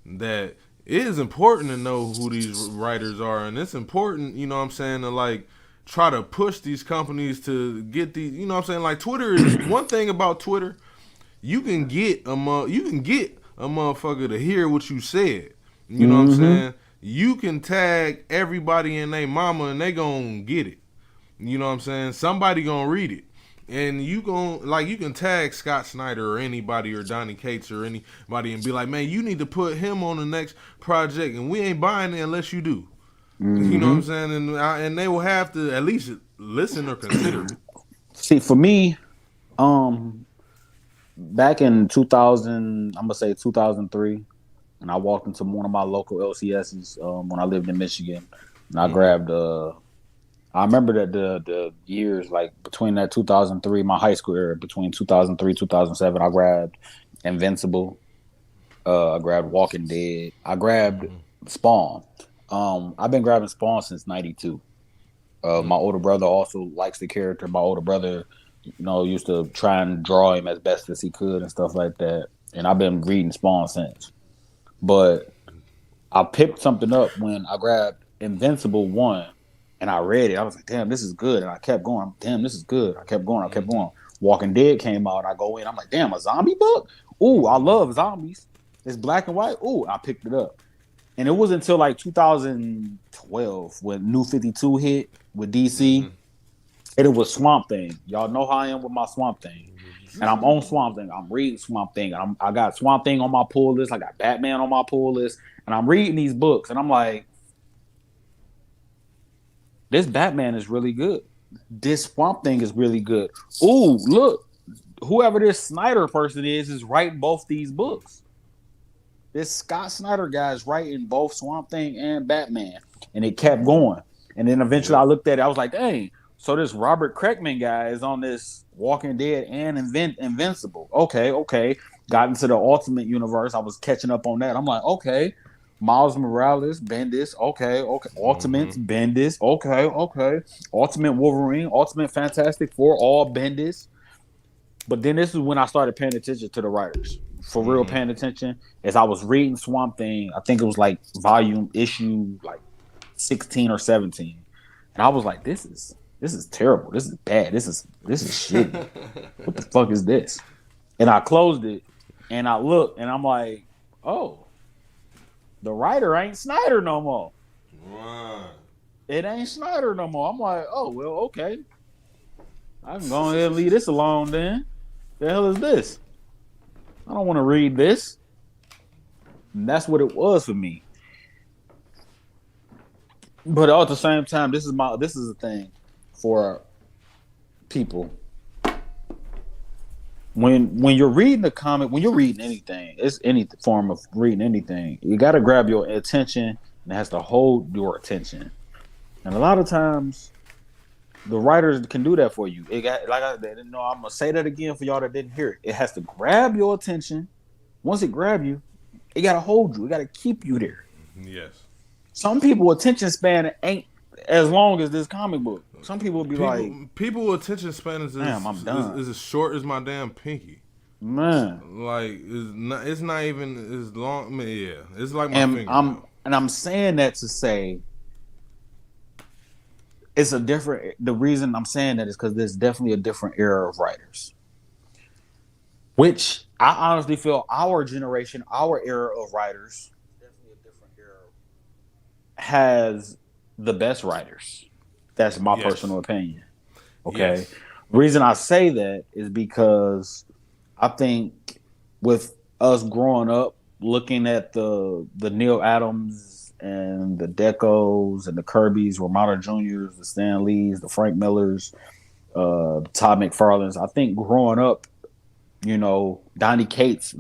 that it is important to know who these writers are, and it's important, you know what I'm saying, to like try to push these companies to get these, you know what I'm saying, like Twitter is one thing about Twitter, you can get a motherfucker to hear what you said. You know what I'm Mm-hmm. saying? You can tag everybody and they mama and they gonna get it. You know what I'm saying? Somebody gonna read it. And you can tag Scott Snyder or anybody or Donnie Cates or anybody and be like, man, you need to put him on the next project and we ain't buying it unless you do. You know what I'm Mm-hmm. saying? And they will have to at least listen or consider it. See, for me, um, back in 2000, I'm gonna say 2003, and I walked into one of my local LCSs when I lived in Michigan, and I Mm-hmm. grabbed. I remember that the years like between that 2003, my high school era, between 2003 2007, I grabbed Invincible. I grabbed Walking Dead. I grabbed Spawn. I've been grabbing Spawn since '92. My older brother also likes the character. My older brother, used to try and draw him as best as he could and stuff like that. And I've been reading Spawn since. But I picked something up when I grabbed Invincible 1 and I read it. I was like, damn, this is good. And I kept going, damn, this is good. I kept going, I kept Mm-hmm. going. Walking Dead came out, and I go in, I'm like, damn, a zombie book? Ooh, I love zombies. It's black and white. Ooh, I picked it up. And it wasn't until like 2012 when New 52 hit with DC, Mm-hmm. and it was Swamp Thing. Y'all know how I am with my Swamp Thing. And I'm on Swamp Thing. I'm reading Swamp Thing. I got Swamp Thing on my pull list. I got Batman on my pull list. And I'm reading these books. And I'm like, this Batman is really good. This Swamp Thing is really good. Ooh, look. Whoever this Snyder person is writing both these books. This Scott Snyder guy is writing both Swamp Thing and Batman. And it kept going. And then eventually I Yep. looked at it. I was like, dang. So this Robert Kreckman guy is on this Walking Dead and Invincible. Okay, okay. Got into the Ultimate Universe. I was catching up on that. I'm like, okay. Miles Morales, Bendis. Okay, okay. Mm-hmm. Ultimates, Bendis. Okay, okay. Ultimate Wolverine, Ultimate Fantastic Four, all Bendis. But then this is when I started paying attention to the writers. For real, Mm-hmm. paying attention as I was reading Swamp Thing. I think it was like volume issue like 16 or 17, and I was like, this is terrible. This is bad. This is shitty. What the fuck is this? And I closed it, and I looked, and I'm like, oh, the writer ain't Snyder no more. Right. It ain't Snyder no more. I'm like, oh well, okay. I can go ahead and leave this alone then. The hell is this? I don't want to read this. And that's what it was for me. But at the same time, this is the thing for people. When you're reading a comic, when you're reading anything, it's any form of reading anything. You got to grab your attention, and it has to hold your attention. And a lot of times, the writers can do that for you. It got like I no, I'm gonna say that again for y'all that didn't hear it. It has to grab your attention. Once it grab you, it got to hold you. It got to keep you there. Yes. Some people attention span ain't as long as this comic book. Some people will be like, People attention span is damn, I'm done. as short as my damn pinky. Man. Like it's not even as long. I mean, yeah, it's like my And I'm fingernail. and I'm saying that to say it's a different the reason I'm saying that is because there's definitely a different era of writers. Which I honestly feel our generation, our era of writers, definitely a different era, has the best writers. That's my Yes. personal opinion. Okay. Yes. Reason I say that is because I think with us growing up, looking at the Neil Adams and the Decos and the Kirbys, Ramada Juniors, the Stan Lees, the Frank Millers, Todd McFarlane's, I think growing up, Donnie Cates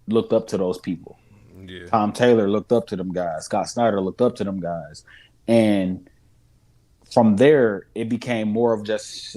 looked up to those people. Yeah. Tom Taylor looked up to them guys. Scott Snyder looked up to them guys. And from there, it became more of just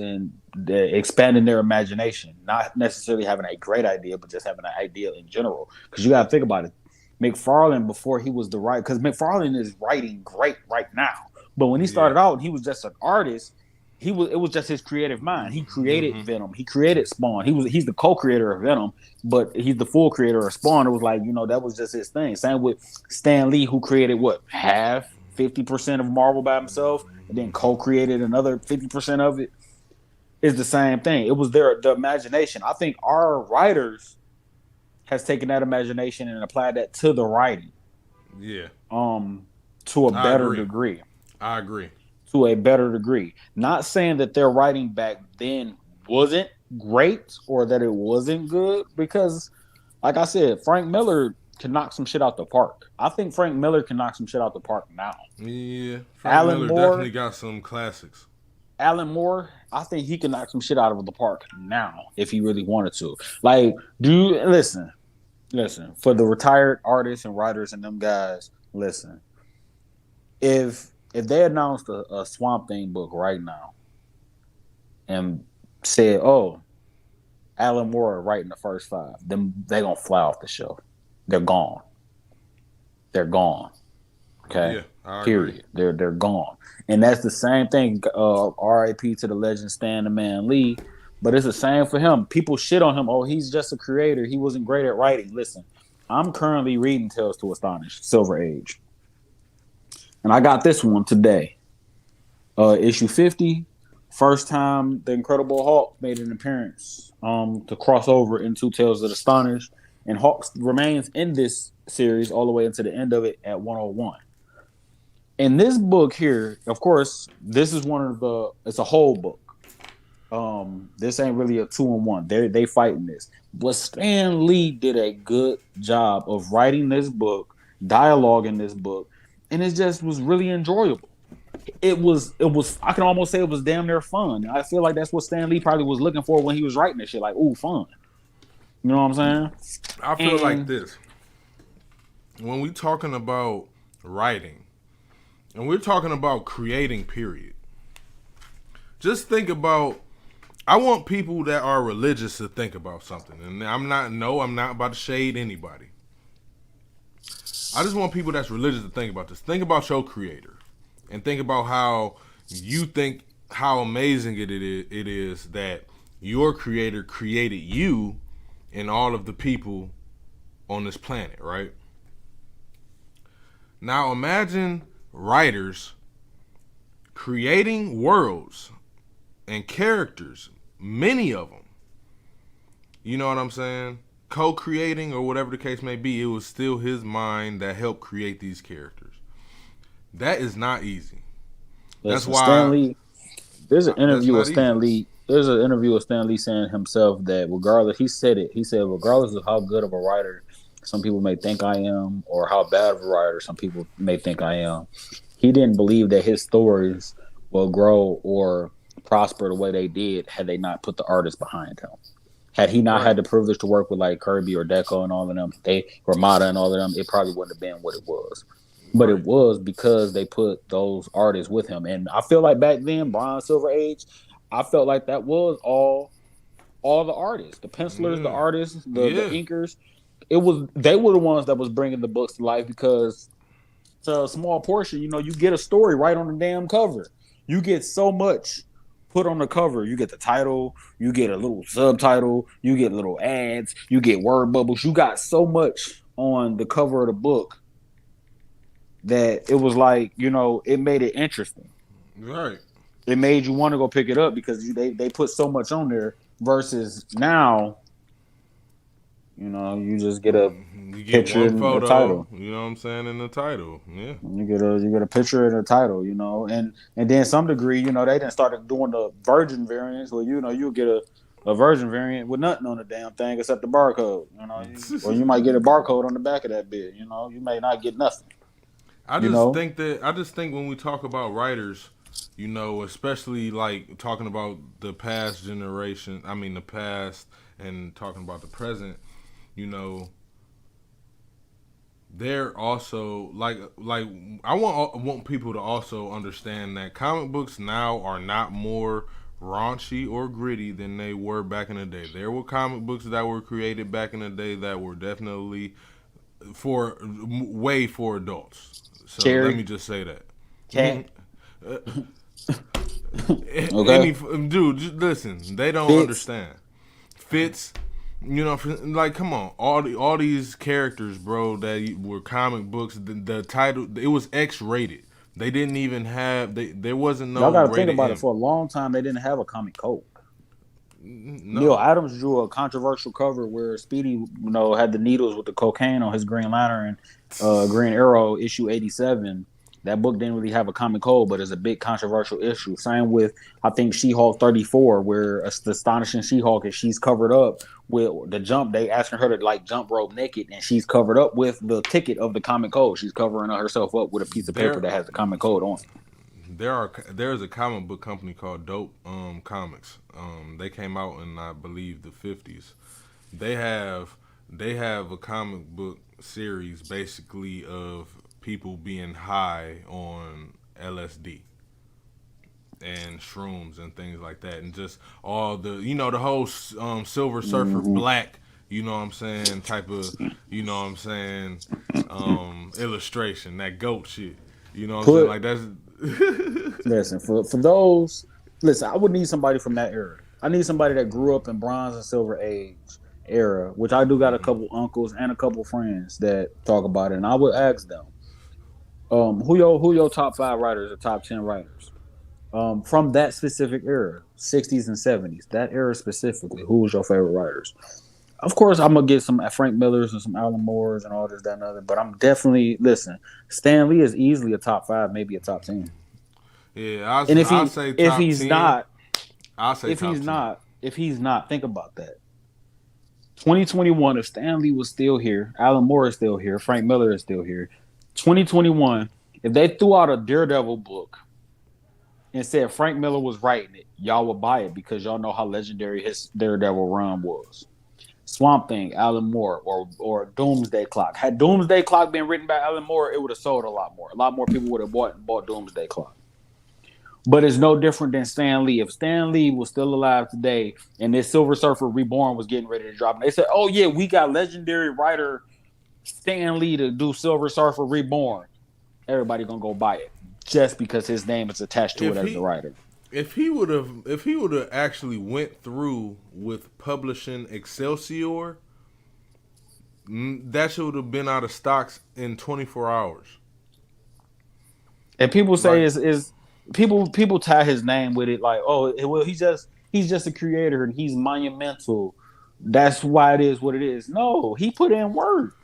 expanding their imagination, not necessarily having a great idea, but just having an idea in general. Because you got to think about it. McFarlane, before he was the writer, because McFarlane is writing great right now. But when he Yeah. started out, he was just an artist. It was just his creative mind. He created Mm-hmm. Venom. He created Spawn. He's the co-creator of Venom, but he's the full creator of Spawn. It was like, that was just his thing. Same with Stan Lee, who created what, half 50% of Marvel by himself, and then co-created another 50% of it. Is the same thing. It was the imagination. I think our writers has taken that imagination and applied that to the writing, Yeah. um, to a I better agree. degree. I agree. To a better degree. Not saying that their writing back then wasn't great or that it wasn't good, because, like I said, Frank Miller can knock some shit out the park. I think Frank Miller can knock some shit out the park now. Yeah. Frank Alan Miller definitely Moore, got some classics. Alan Moore, I think he can knock some shit out of the park now if he really wanted to. Like, do you listen, for the retired artists and writers and them guys, listen. If they announced a Swamp Thing book right now and said, "Oh, Alan Moore writing the first five," then they gonna fly off the show. They're gone. They're gone. Okay. Yeah. I agree. Period. They're gone. And that's the same thing. R.I.P. to the legend Stan the Man Lee. But it's the same for him. People shit on him. Oh, he's just a creator. He wasn't great at writing. Listen, I'm currently reading Tales to Astonish, Silver Age. And I got this one today. Issue 50. First time the Incredible Hulk made an appearance to cross over into Tales of Astonish. And Hulk remains in this series all the way into the end of it at 101. In this book here, of course, this is it's a whole book. This ain't really a 2-in-1. They fighting this. But Stan Lee did a good job of writing this book, dialogue in this book, and it just was really enjoyable. It was I can almost say it was damn near fun. I feel like that's what Stan Lee probably was looking for when he was writing this shit. Like, ooh, fun. You know what I'm I saying? feel like And this. When we talking about writing and we're talking about creating, period, just think about, I want people that are religious to think about something. And I'm not about to shade anybody. I just want people that's religious to think about this. Think about your creator. And think about how you think, how amazing it is that your creator created you and all of the people on this planet, right? Now imagine writers creating worlds and characters, many of them. You know what I'm saying? Co-creating or whatever the case may be, it was still his mind that helped create these characters. That is not easy. That's listen, why Stan Lee. There's an that's interview with not easy. Stan Lee. There's an interview with Stan Lee saying himself that regardless, he said it. He said regardless of how good of a writer some people may think I am, or how bad of a writer some people may think I am, he didn't believe that his stories will grow or prosper the way they did had they not put the artist behind him. Had he not Right. had the privilege to work with like Kirby or Deco and all of them, Ramada and all of them, it probably wouldn't have been what it was. But it Right. was because they put those artists with him. And I feel like back then, Bronze Silver Age, I felt like that was all the artists, the pencilers, the Yeah. artists, the Yeah. inkers. They were the ones that was bringing the books to life because to a small portion, you get a story right on the damn cover. You get so much put on the cover. You get the title, you get a little subtitle, you get little ads, you get word bubbles. You got so much on the cover of the book that it was like, it made it interesting. Right. It made you want to go pick it up because they put so much on there versus now, you just get a You get picture one in the photo, title. you know what I'm saying, in the title. Yeah. You get a picture in the title, and then some degree, they didn't start doing the virgin variants where you get a virgin variant with nothing on the damn thing except the barcode, or you might get a barcode on the back of that bit, you may not get nothing, you know. I just think when we talk about writers, especially like talking about the past generation, I mean the past and talking about the present, you know, they're also like I want people to also understand that comic books now are not more raunchy or gritty than they were back in the day. There were comic books that were created back in the day that were definitely for way for adults. So let Cherry me just say that. cat. Okay. Any dude, just listen. They don't Fits. understand. Fits, like come on, all these characters, bro, that were comic books. The title it was X rated. They didn't even have there wasn't Y'all no got to think rated about it. M. For a long time, they didn't have a comic code. Neil No, Adams drew a controversial cover where Speedy, had the needles with the cocaine on his Green Lantern, Green Arrow issue 87. That book didn't really have a comic code, but it's a big controversial issue. Same with I think She-Hulk 34, where the astonishing She-Hulk is she's covered up with the jump. They asking her to like jump rope naked, and she's covered up with the ticket of the comic code. She's covering herself up with a piece of paper there that has the comic code on it. there's a comic book company called Dope Comics. They came out in I believe the 50s. They have they have a comic book series basically of people being high on LSD and shrooms and things like that, and just all the whole Silver Surfer Mm-hmm. black, what I'm saying, type of, what I'm saying, illustration, that goat shit, what I'm saying, Put like that's Listen, for those, listen, I would need somebody from that era. I need somebody that grew up in Bronze and Silver Age era, which I do got a couple uncles and a couple friends that talk about it, and I would ask them, who your top 5 writers or top 10 writers, from that specific era, 60s and 70s, that era specifically. Who was your favorite writers? Of course, I'm gonna get some Frank Millers and some Alan Moores and all this, that, and other. But I'm definitely listen. Stan Lee is easily a top 5, maybe a top 10. yeah. And if I he say if top he's 10. not, I say if he's top 10. not, if he's not, think about that. 2021, if Stanley was still here, Alan Moore is still here, Frank Miller is still here. 2021, if they threw out a Daredevil book and said Frank Miller was writing it, y'all would buy it because y'all know how legendary his Daredevil run was. Swamp Thing, Alan Moore, or Doomsday Clock. Had Doomsday Clock been written by Alan Moore, it would have sold a lot more. A lot more people would have bought Doomsday Clock. But it's no different than Stan Lee. If Stan Lee was still alive today and this Silver Surfer Reborn was getting ready to drop, and they said, "Oh yeah, we got legendary writer Stan Lee to do Silver Surfer Reborn," everybody gonna go buy it just because his name is attached to it If as the he writer. if he would have actually went through with publishing Excelsior, that should have been out of stocks in 24 hours. And people say Like, is people tie his name with it like, oh well, he's just a creator and he's monumental. That's why it is what it is. No, he put in work.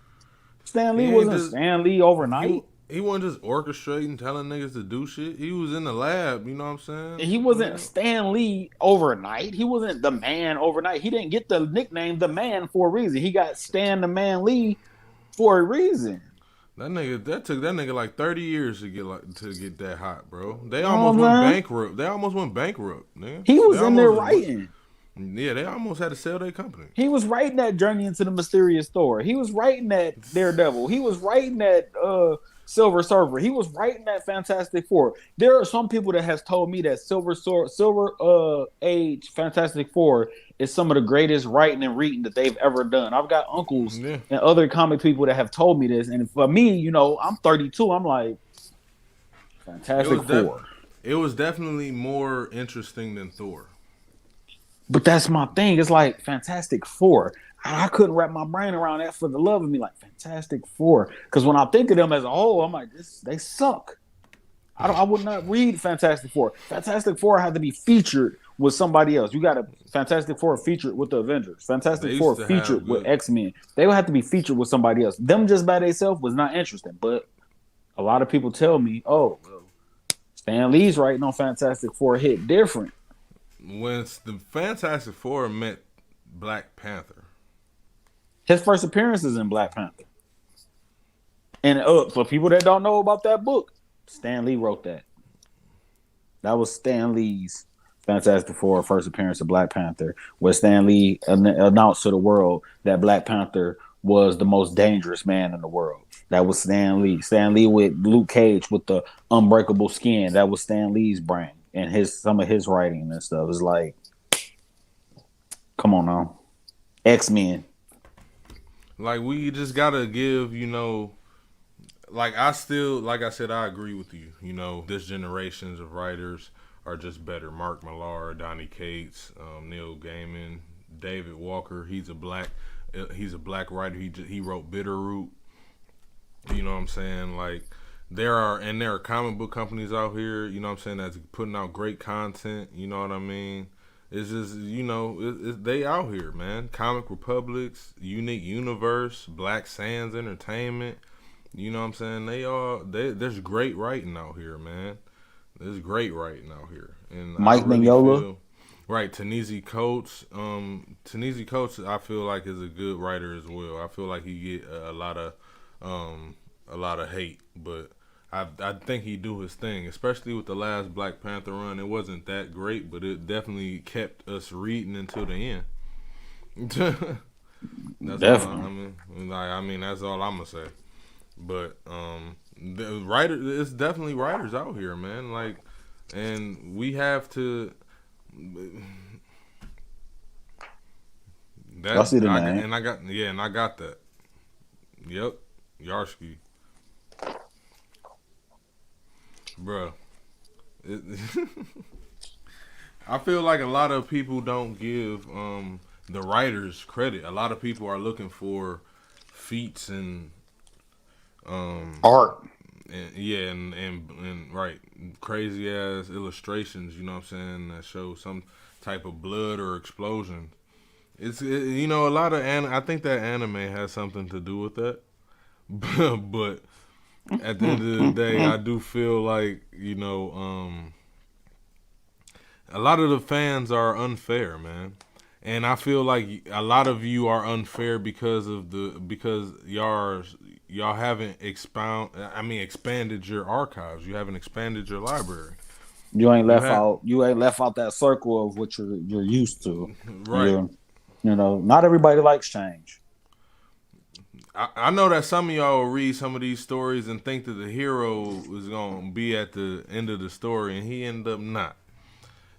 Stan he Lee ain't wasn't just Stan Lee overnight. he wasn't just orchestrating, telling niggas to do shit. He was in the lab. You know what I'm saying? He wasn't Stan Lee overnight. He wasn't the man overnight. He didn't get the nickname the man for a reason. He got Stan the Man Lee for a reason. That took that nigga like 30 years to get that hot, bro. They You know almost what went I'm saying? bankrupt. They almost went bankrupt, nigga. He They was in there almost writing. yeah, they almost had to sell their company. He was writing that Journey into the Mysterious Thor. He was writing that Daredevil. He was writing that Silver Surfer. He was writing that Fantastic Four. There are some people that has told me that Silver Age Fantastic Four is some of the greatest writing and reading that they've ever done. I've got uncles Yeah. and other comic people that have told me this. And for me, I'm 32. I'm like, It Fantastic was def- Four. it was definitely more interesting than Thor. But that's my thing. It's like Fantastic Four. I couldn't wrap my brain around that for the love of me. Like Fantastic Four, because when I think of them as a whole, I'm like, they suck. I would not read Fantastic Four. Fantastic Four had to be featured with somebody else. You got a Fantastic Four featured with the Avengers. They Fantastic used Four to have featured with good. X-Men. They would have to be featured with somebody else. Them just by themselves was not interesting. But a lot of people tell me, oh, well, Stan Lee's writing on Fantastic Four hit different. When the Fantastic Four met Black Panther, His first appearance is in Black Panther. And for people that don't know about that book, Stan Lee wrote that. That was Stan Lee's Fantastic Four first appearance of Black Panther, where Stan Lee announced to the world that Black Panther was the most dangerous man in the world. That was Stan Lee. Stan Lee with Luke Cage with the unbreakable skin. That was Stan Lee's brain and some of his writing and stuff. It's like, come on now, X-Men. like we just gotta give, like like I said, I agree with you. This generations of writers are just better. Mark Millar, Donnie Cates, Neil Gaiman, David Walker. He's a black writer. He wrote Bitterroot. You know what I'm saying? Like there are comic book companies out here. You know what I'm saying, that's putting out great content. You know what I mean? It's just they out here, man. Comic Republics, Unique Universe, Black Sands Entertainment. You know what I'm saying? There's great writing out here, man. There's great writing out here, and I Mike really Mignola. feel right. Tanese Coates, I feel like is a good writer as well. I feel like he get a lot of hate, but I think he do his thing, especially with the last Black Panther run. It wasn't that great, but it definitely kept us reading until the end. That's all Definitely. that's all I'm gonna say. But the writer, it's definitely writers out here, man. Like, and we have to. Y'all That see the I name. and I got yeah, and I got that. Yep, Yarsky, bruh. It, I feel like a lot of people don't give the writers credit. A lot of people are looking for feats um, Art. yeah, and right, crazy ass illustrations. You know what I'm saying? That show some type of blood or explosion. A lot of I think that anime has something to do with that. But at the end of the day, I do feel like a lot of the fans are unfair, man. And I feel like a lot of you are unfair because y'all haven't expanded your archives. You haven't expanded your library. You have You ain't left out that circle of what you're used to. right. You're not everybody likes change. I know that some of y'all will read some of these stories and think that the hero is gonna be at the end of the story, and he ended up not.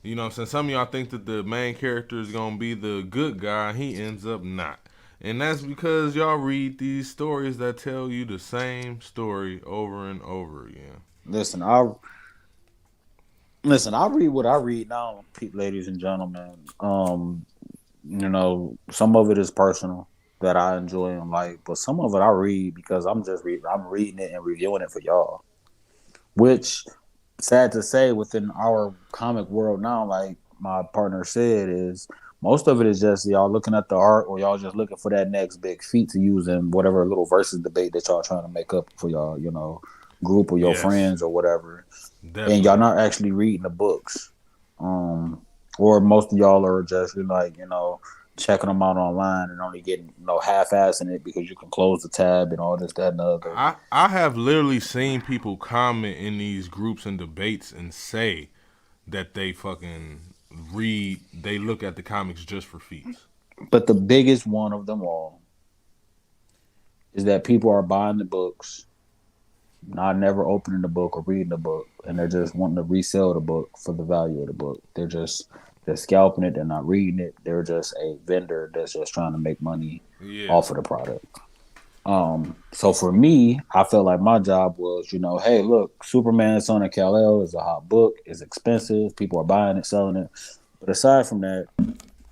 You know what I'm saying? Some of y'all think that the main character is gonna be the good guy, and he ends up not. And that's because y'all read these stories that tell you the same story over and over again. Listen, I read what I read now, ladies and gentlemen. Some of it is personal that I enjoy in life, but some of it I read because I'm reading it and reviewing it for y'all. Which, sad to say, within our comic world now, like my partner said, is most of it is just y'all looking at the art, or y'all just looking for that next big feat to use in whatever little versus debate that y'all trying to make up for y'all, group or your Yes, friends or whatever, and y'all definitely. not actually reading the books. Um, or most of y'all are just like checking them out online and only getting half-assing it because you can close the tab and all this, that, and the other. I have literally seen people comment in these groups and debates and say that they fucking they look at the comics just for feats. But the biggest one of them all is that people are buying the books, not never opening the book or reading the book, and they're just wanting to resell the book for the value of the book. They're scalping it. They're not reading it. They're just a vendor that's just trying to make money Yeah, off of the product. So for me, I felt like my job was, hey, look, Superman Son of Kal-El is a hot book. It's expensive. People are buying it, selling it. But aside from that,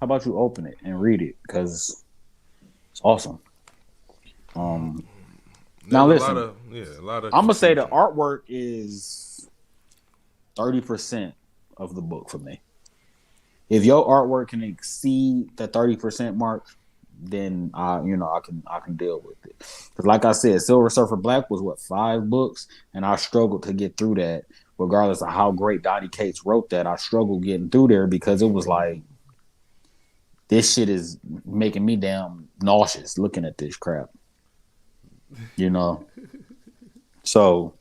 how about you open it and read it? Because it's awesome. Um, Now there's listen, a lot of I'm gonna say the confusion. artwork is 30% of the book for me. If your artwork can exceed the 30% mark, then I can deal with it. Because like I said, Silver Surfer Black was what, 5 books, and I struggled to get through that. Regardless of how great Donnie Cates wrote that, I struggled getting through there because it was like this shit is making me damn nauseous looking at this crap. You know. So,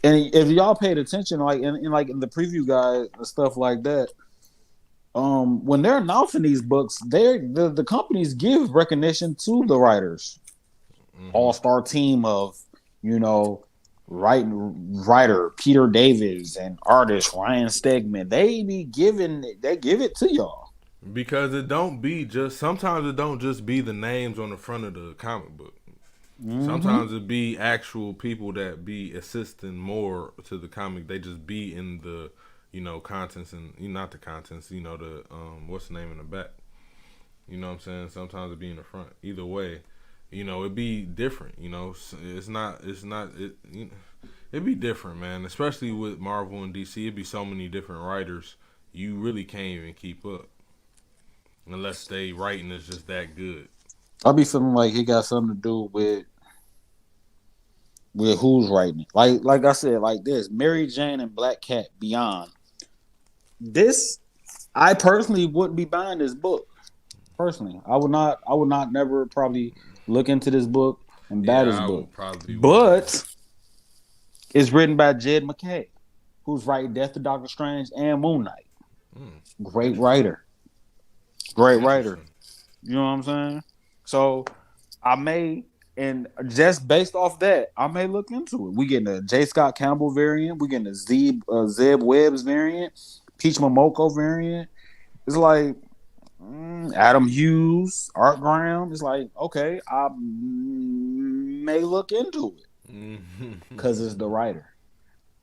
and if y'all paid attention, like in the preview guide and stuff like that, when they're announcing these books, the companies give recognition to the writers. Mm-hmm. All-star team of, you know, writer Peter Davis and artist Ryan Stegman. They give it to y'all. Because it don't be just sometimes it don't just be the names on the front of the comic book. Mm-hmm. Sometimes it be actual people that be assisting more to the comic. They just be in the contents and not the contents. The what's the name in the back. You know what I'm saying? Sometimes it be in the front. Either way, it be different. It be different, man. Especially with Marvel and DC, it be so many different writers. You really can't even keep up unless they writing is just that good. I be feeling like it got something to do with who's writing it. Like I said, like this Mary Jane and Black Cat Beyond. This I personally wouldn't be buying this book. Personally, I would not. I would not never probably look into this book and buy Yeah, this I book. would probably wouldn't either. But it's written by Jed McKay, who's writing Death of Doctor Strange and Moon Knight. Mm, Great interesting. writer. Great writer. Interesting. You know what I'm saying? So I may, and just based off that, I may look into it. We getting a J. Scott Campbell variant. We getting a Zeb Webb's variant. Peach Momoko variant. It's like Adam Hughes, Art Graham. It's like, okay, I may look into it because it's the writer.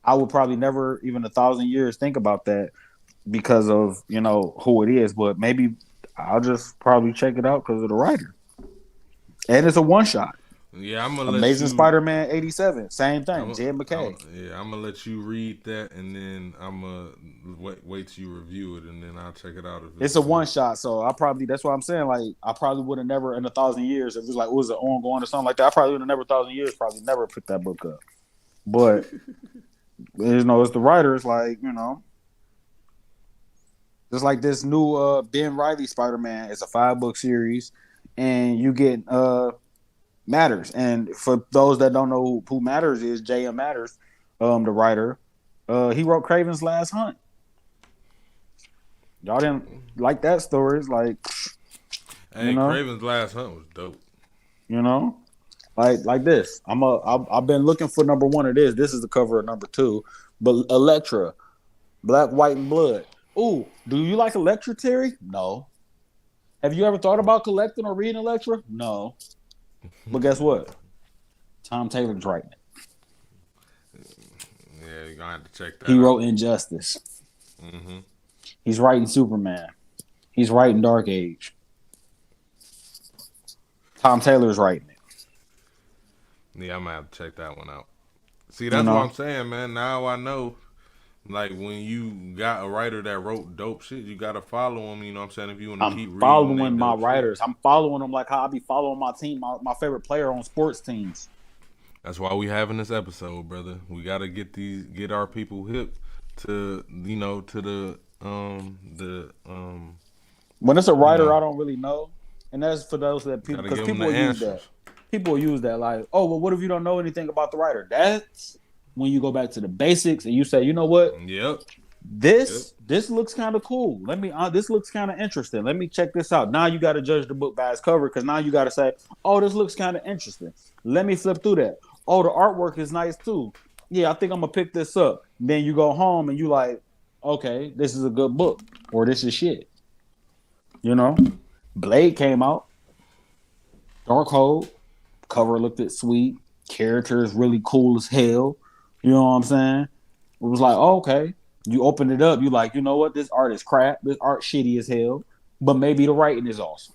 I would probably never, even 1,000 years, think about that because of who it is. But maybe I'll just probably check it out because of the writer. And it's a one shot. Yeah, I'm gonna let Amazing you. Spider-Man 87, same thing. I'm, Jed McKay. yeah, I'm gonna let you read that, and then I'm gonna wait till you review it, and then I'll check it out if It's it's a one good. shot, so I probably that's what I'm saying. Like I probably would have never in 1,000 years if it was like it was an ongoing or something like that. I probably would have never 1,000 years probably never picked that book up. But it's the writer. It's like just like this new Ben Riley Spider Man. It's a 5 book series, and you get Matters. And for those that don't know who Matters is, J.M. Matters, the writer, he wrote Craven's Last Hunt. Y'all didn't like that story. It's like, you Hey, know, Craven's Last Hunt was dope. you know, like this. I've been looking for number one of this. This is the cover of number two. But Elektra, Black, White, and Blood. Ooh, do you like Elektra, Terry? No. Have you ever thought about collecting or reading Elektra? No. But guess what? Tom Taylor's writing it. Yeah, you're gonna have to check He that wrote out. Injustice. Hmm. He's writing Superman. He's writing Dark Age. Tom Taylor's writing it. Yeah, I'm gonna have to check that one out. See, You that's what I'm know, saying, man. Now I know. Like when you got a writer that wrote dope shit, you gotta follow him. You know what I'm saying? If you want to I'm keep reading they following my dope shit. writers. I'm following them like how I be following my team, my favorite player on sports teams. That's why we having this episode, brother. We gotta get our people hip to the When it's a you writer know I don't really know, and that's for those that people gotta because give them people the will use that. answers. People will use that like, oh well, what if you don't know anything about the writer? That's when you go back to the basics and you say, you know what, Yep. Yep. this looks kind of cool. Let me this looks kind of interesting. Let me check this out. Now you got to judge the book by its cover because now you got to say, oh, this looks kind of interesting. Let me flip through that. Oh, the artwork is nice too. Yeah, I think I'm gonna pick this up. Then you go home and you like, okay, this is a good book or this is shit. You know, Blade came out, Darkhold cover looked at sweet, characters really cool as hell. You know what I'm saying? It was like, oh, okay. You open it up, you like, you know what? This art is crap. This art shitty as hell. But maybe the writing is awesome.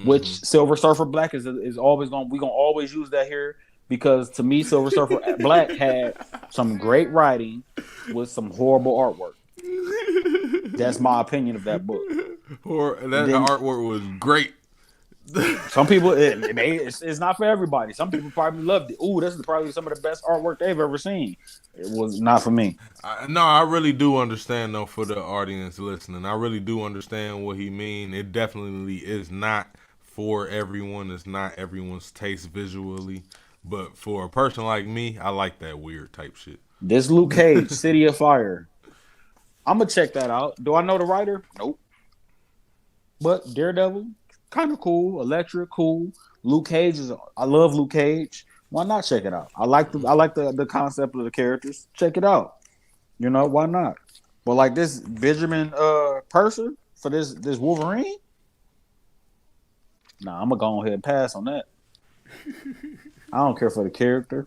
Which Hmm. Silver Surfer Black is always gonna always use that here because to me Silver Surfer Black had some great writing with some horrible artwork. That's my opinion of that book. Or And that then artwork was great. some people, it's not for everybody. Some people probably loved it. Ooh, this is probably some of the best artwork they've ever seen. It was not for me. No, I really do understand though for the audience listening. I really do understand what he mean. It definitely is not for everyone. It's not everyone's taste visually. But for a person like me, I like that weird type shit. This Luke Cage, City of Fire. I'm gonna check that out. Do I know the writer? Nope. But Daredevil, kind of cool. Electric, cool. Luke Cage is. I love Luke Cage. Why not check it out? I like the concept of the characters. Check it out. Why not? But like this Benjamin person for this Wolverine, nah, I'm gonna go ahead and pass on that. I don't care for the character.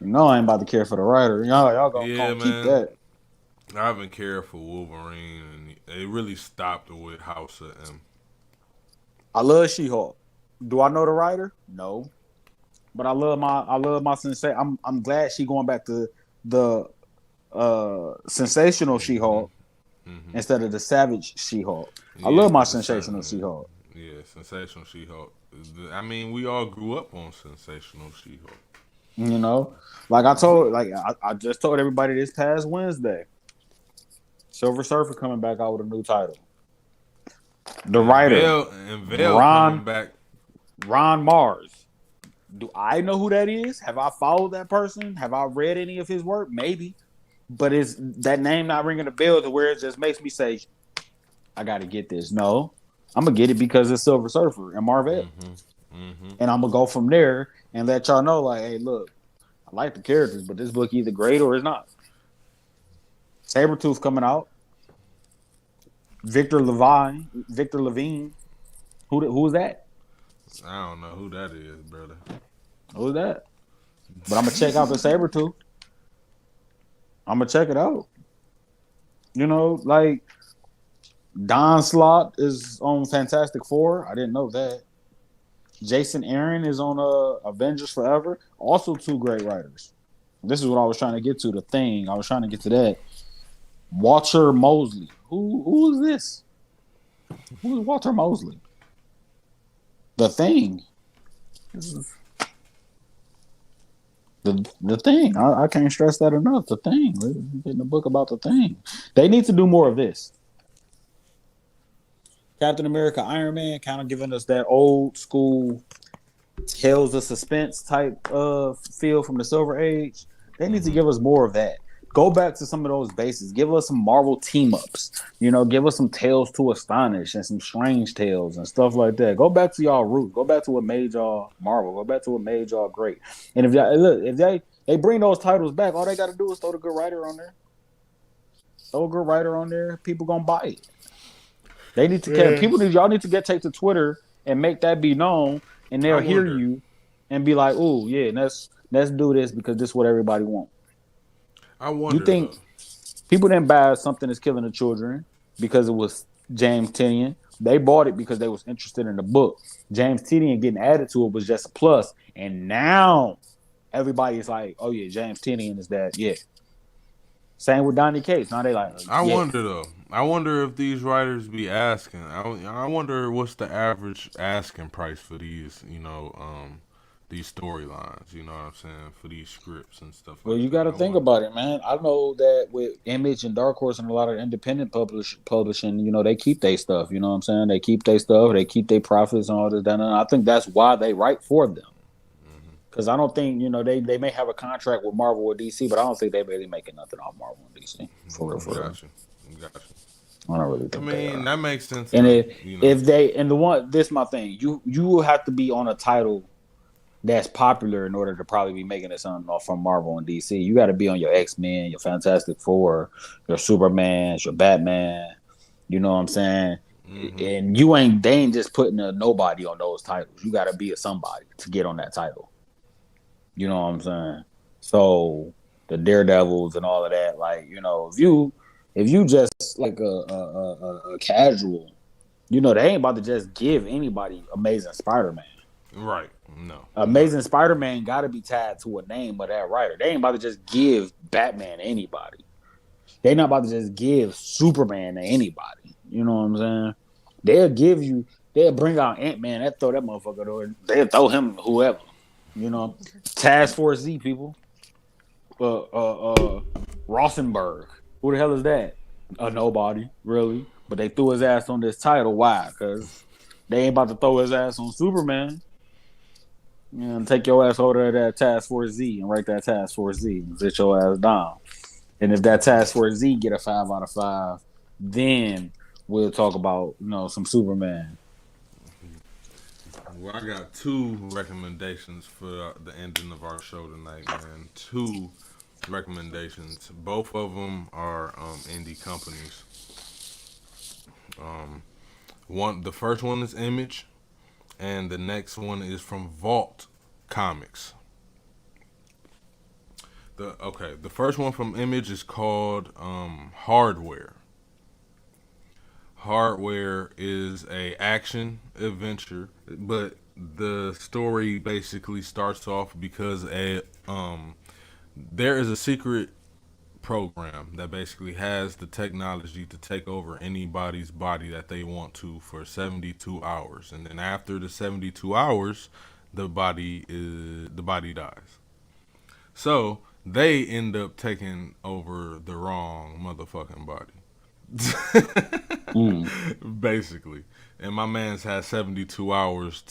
I ain't about to care for the writer. Y'all Yeah, gonna keep man. that. I haven't cared for Wolverine, and it really stopped with House of M. I love She-Hulk. Do I know the writer? No. But I love my sensei. I'm glad she going back to the sensational Mm-hmm. She-Hulk Mm-hmm. instead of the savage She-Hulk. I Yeah, love my because sensational She-Hulk. yeah, Sensational She-Hulk. I mean, we all grew up on Sensational She-Hulk. You know, like I just told everybody this past Wednesday, Silver Surfer coming back out with a new title. The writer And Vale Ron coming back. Ron Mars. Do I know who that is? Have I followed that person? Have I read any of his work? Maybe, but is that name not ringing a bell to where it just makes me say, I got to get this? No, I'm gonna get it because it's Silver Surfer and Marvel, Mm-hmm. Mm-hmm. and I'm gonna go from there and let y'all know, like, hey, look, I like the characters, but this book either great or it's not. Sabretooth coming out. Victor Levine. Who's that? I don't know who that is, brother. Who's that? But I'm gonna check out the Sabretooth. I'm gonna check it out. Like Don Slott is on Fantastic Four. I didn't know that. Jason Aaron is on Avengers Forever. Also, two great writers. This is what I was trying to get to. The Thing. I was trying to get to that. Walter Mosley. Who is this? Who is Walter Mosley? The Thing. The Thing. I can't stress that enough. The Thing. We're getting a book about the Thing. They need to do more of this. Captain America, Iron Man, kind of giving us that old school Tales of Suspense type of feel from the Silver Age. They need to Mm-hmm. give us more of that. Go back to some of those bases. Give us some Marvel team ups. Give us some Tales to Astonish and some Strange Tales and stuff like that. Go back to y'all roots. Go back to what made y'all Marvel. Go back to what made y'all great. And if y'all look, if they bring those titles back, all they got to do is throw the good writer on there. Throw a good writer on there. People gonna buy it. They need to care. Man, People need y'all need to take to Twitter and make that be known, and I they'll hear wonder. you and be like, "Oh yeah, let's do this because this is what everybody wants." I You wonder think though. people didn't buy something that's killing the children because it was James Tinian? They bought it because they was interested in the book. James Tinian getting added to it was just a plus, and now everybody's like, "Oh yeah, James Tinian is that." Yeah. Same with Donny Cates. Now they like, I "Yeah." wonder though. I wonder if these writers be asking. I wonder what's the average asking price for these. These storylines. You know what I'm saying, for these scripts and stuff Well, like you got that. to I think wonder. about it, man. I know that with Image and Dark Horse and a lot of independent publishing, they keep their stuff. You know what I'm saying? They keep their stuff. They keep their profits and all this. And I think that's why they write for them. Hmm. Because I don't think they may have a contract with Marvel or DC, but I don't think they really making nothing off Marvel and DC for real. For real, Gotcha. Gotcha. I don't really I think they mean, are. that makes sense And though. if they and the one this my thing, you will have to be on a title that's popular in order to probably be making it something off from Marvel and DC. You got to be on your X-Men, your Fantastic Four, your Supermans, your Batman. You know what I'm saying? Hmm. And they ain't just putting a nobody on those titles. You got to be a somebody to get on that title. You know what I'm saying? So the Daredevils and all of that, like if you just like a casual, they ain't about to just give anybody Amazing Spider-Man. Right. No. Right. Amazing Spider-Man got to be tied to a name of that writer. They ain't about to just give Batman to anybody. They not about to just give Superman to anybody. You know what I'm saying? They'll give you. They'll bring out Ant-Man. They'll throw that motherfucker there. They'll throw him whoever. You know, Task Force Z people. Rosenberg. Who the hell is that? A nobody, really. But they threw his ass on this title. Why? Because they ain't about to throw his ass on Superman. You know, take your ass over to that Task Force Z and write that Task Force Z and sit your ass down. And if that Task Force Z get a 5 out of 5, then we'll talk about some Superman. Well, I got two recommendations for the ending of our show tonight, man. Two recommendations. Both of them are indie companies. Um, the first one is Image, and the next one is from Vault Comics. The first one from Image is called Hardware. Hardware is a action adventure, but the story basically starts off because there is a secret program that basically has the technology to take over anybody's body that they want to for 72 hours, and then after the 72 hours, the body dies. So they end up taking over the wrong motherfucking body. Mm. Basically. And my man's had 72 hours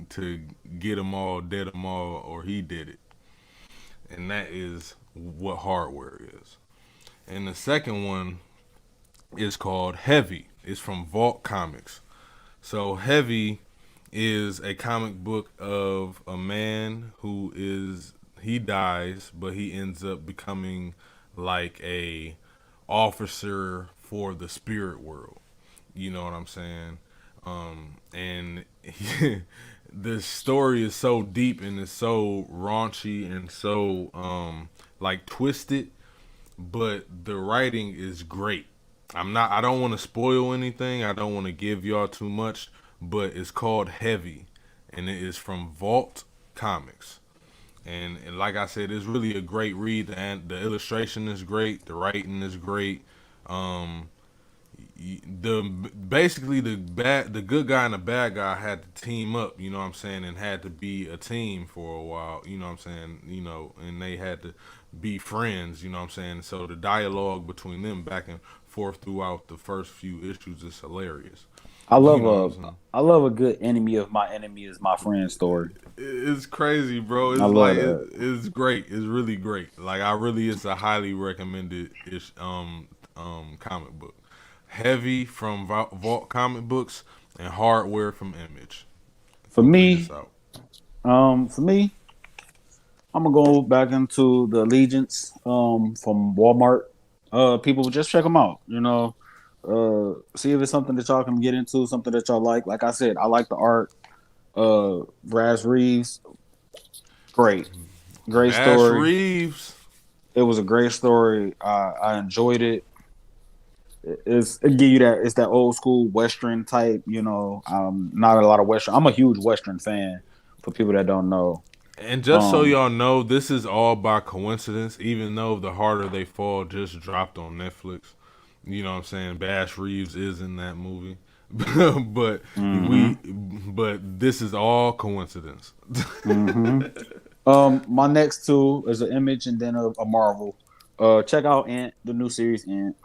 to get them all, dead them all, or he did it. And that is what hardware is. And the second one is called Heavy. It's from Vault Comics. So Heavy is a comic book of a man he dies, but he ends up becoming like a officer for the spirit world. You know what I'm saying? And the story is so deep and it's so raunchy and so like twisted, but the writing is great. I don't want to spoil anything. I don't want to give y'all too much, but it's called Heavy, and it is from Vault Comics. And like I said, it's really a great read. And the illustration is great. The writing is great. Um, the good guy and the bad guy had to team up, you know what I'm saying, and had to be a team for a while, you know what I'm saying, and they had to be friends, you know what I'm saying. So the dialogue between them back and forth throughout the first few issues is hilarious. I You love know what I'm a saying? I love a good enemy of my enemy is my friend story. It's crazy, bro. I It's love like that. it's great. It's really great. Like I really, it's a highly recommended ish comic book. Heavy from Vault Comic Books and Hardware from Image. For Go check this me, out. for me, I'm gonna go back into the Allegiance from Walmart. People just check them out. See if it's something that y'all can get into, something that y'all like. Like I said, I like the art. Raz Reeves, great, great Bash story. Reeves. It was a great story. I enjoyed it. It give you that it's that old school Western type. Not a lot of Western. I'm a huge Western fan. For people that don't know, And just so um, y'all know, this is all by coincidence, even though The Harder They Fall just dropped on Netflix. You know what I'm saying? Bash Reeves is in that movie. but mm-hmm, this is all coincidence. mm-hmm. My next two is an Image and then a Marvel. Check out Ant, the new series Ant.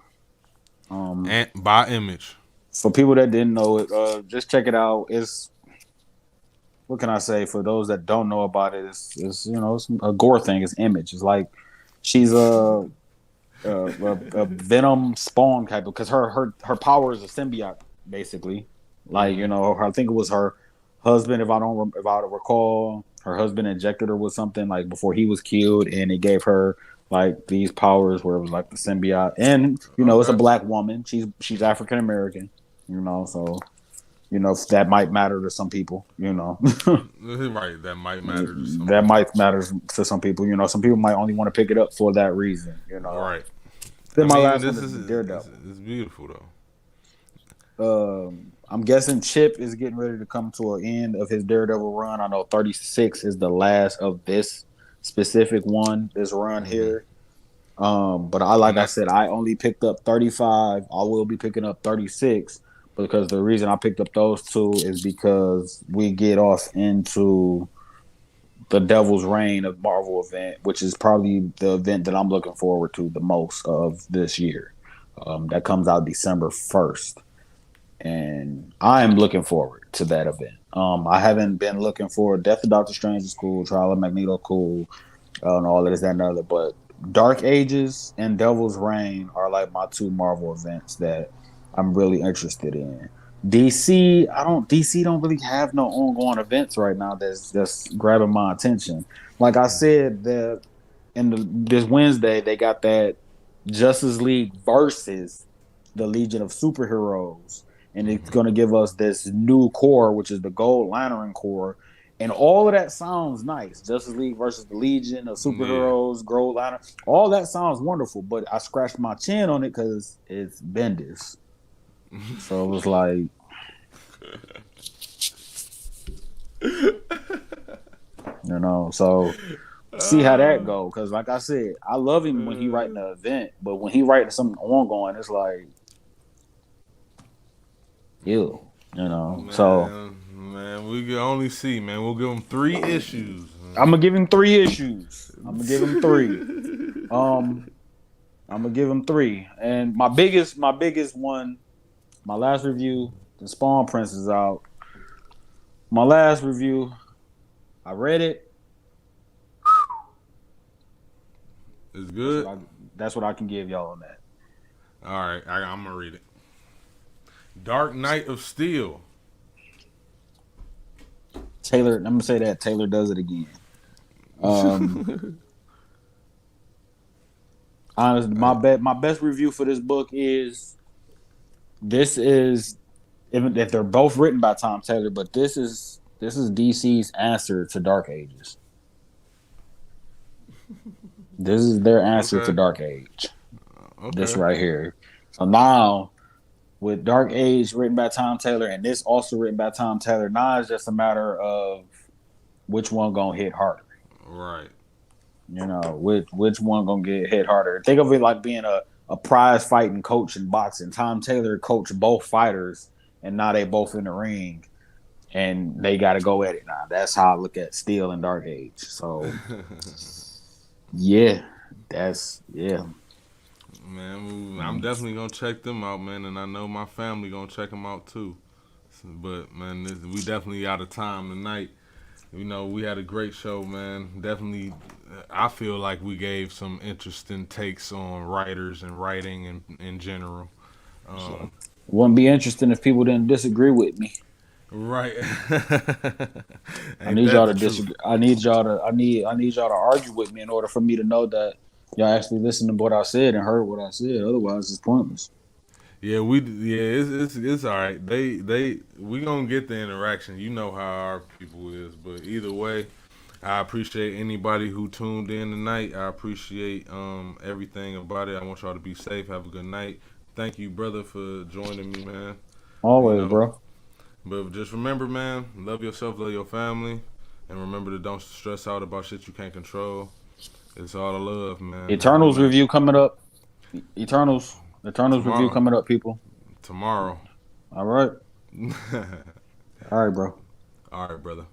Um, And by Image. for people that didn't know it, just check it out. It's what can I say for those that don't know about it? It's a gore thing. It's Image. It's like she's a Venom Spawn type because her power is a symbiote basically. Like Mm-hmm. I think it was her husband if I recall, her husband injected her with something like before he was killed, and it gave her like these powers where it was like the symbiote, and it's a Okay. black woman. She's African American. So that might matter to some people. Right, that might matter to some That people. might matter to some people. Some people might only want to pick it up for that reason. Right. I Then my mean, last one this is is Daredevil. it's beautiful though. I'm guessing Chip is getting ready to come to an end of his Daredevil run. I know 36 is the last of this specific one, this run Hmm. here. But like And I that's said, I only picked up 35. I will be picking up 36 because the reason I picked up those two is because we get off into the Devil's Reign of Marvel event, which is probably the event that I'm looking forward to the most of this year. That comes out December 1st, and I am looking forward to that event. I haven't been looking for Death of Doctor Strange is cool, Trial of Magneto cool, and all of this, that, and other. But Dark Ages and Devil's Reign are like my two Marvel events that I'm really interested in. DC don't really have no ongoing events right now that's grabbing my attention. Like I said, this Wednesday they got that Justice League versus the Legion of Superheroes, and it's hmm going to give us this new core, which is the Gold Lantern core, and all of that sounds nice. Justice League versus the Legion of yeah. Superheroes, Gold Lantern, all that sounds wonderful. But I scratched my chin on it because it's Bendis, so it was like, so see how that Uh, go. Because like I said, I love him when he writing the event, but when he writing something ongoing, it's like, ew, So man, we can only see, man. We'll give them 3 issues. I'm gonna give him 3 issues. I'm gonna give him three. Um, I'm gonna give him three. And my biggest one, my last review, the Spawn Prince is out. My last review, I read it. It's That's good. what I can give y'all on that. All right, I'm gonna read it. Dark Knight of Steel. Taylor, I'm gonna say that Taylor does it again. Um, honestly, Hey, my best review for this book is this is even if they're both written by Tom Taylor, but this is DC's answer to Dark Ages. This is their answer to okay, Dark Age. This okay. right here. So now with Dark Age written by Tom Taylor and this also written by Tom Taylor, now it's just a matter of which one gonna hit harder. Right. Which one gonna get hit harder. Think of it like being a prize fighting coach in boxing. Tom Taylor coached both fighters and now they both in the ring and they gotta go at it now. That's how I look at Steel and Dark Age. So yeah, yeah. Man, I'm Mm. definitely gonna check them out, man, and I know my family gonna check them out too. But man, we definitely out of time tonight. We had a great show, man. Definitely, I feel like we gave some interesting takes on writers and writing in general. So Um, wouldn't be interesting if people didn't disagree with me. right. I Ain't need that y'all the to truth? disagree. I need y'all to argue with me in order for me to know that y'all actually listened to what I said and heard what I said. Otherwise, it's pointless. It's all right. We gonna get the interaction. You know how our people is, but either way, I appreciate anybody who tuned in tonight. I appreciate everything about it. I want y'all to be safe. Have a good night. Thank you, brother, for joining me, man. You Always, know, bro. but just remember, man, love yourself, love your family, and remember to don't stress out about shit you can't control. It's all the love, man. Have a good Eternals night. review coming up. Eternals review Tomorrow, coming up, people. tomorrow. All right. All right, bro. All right, brother.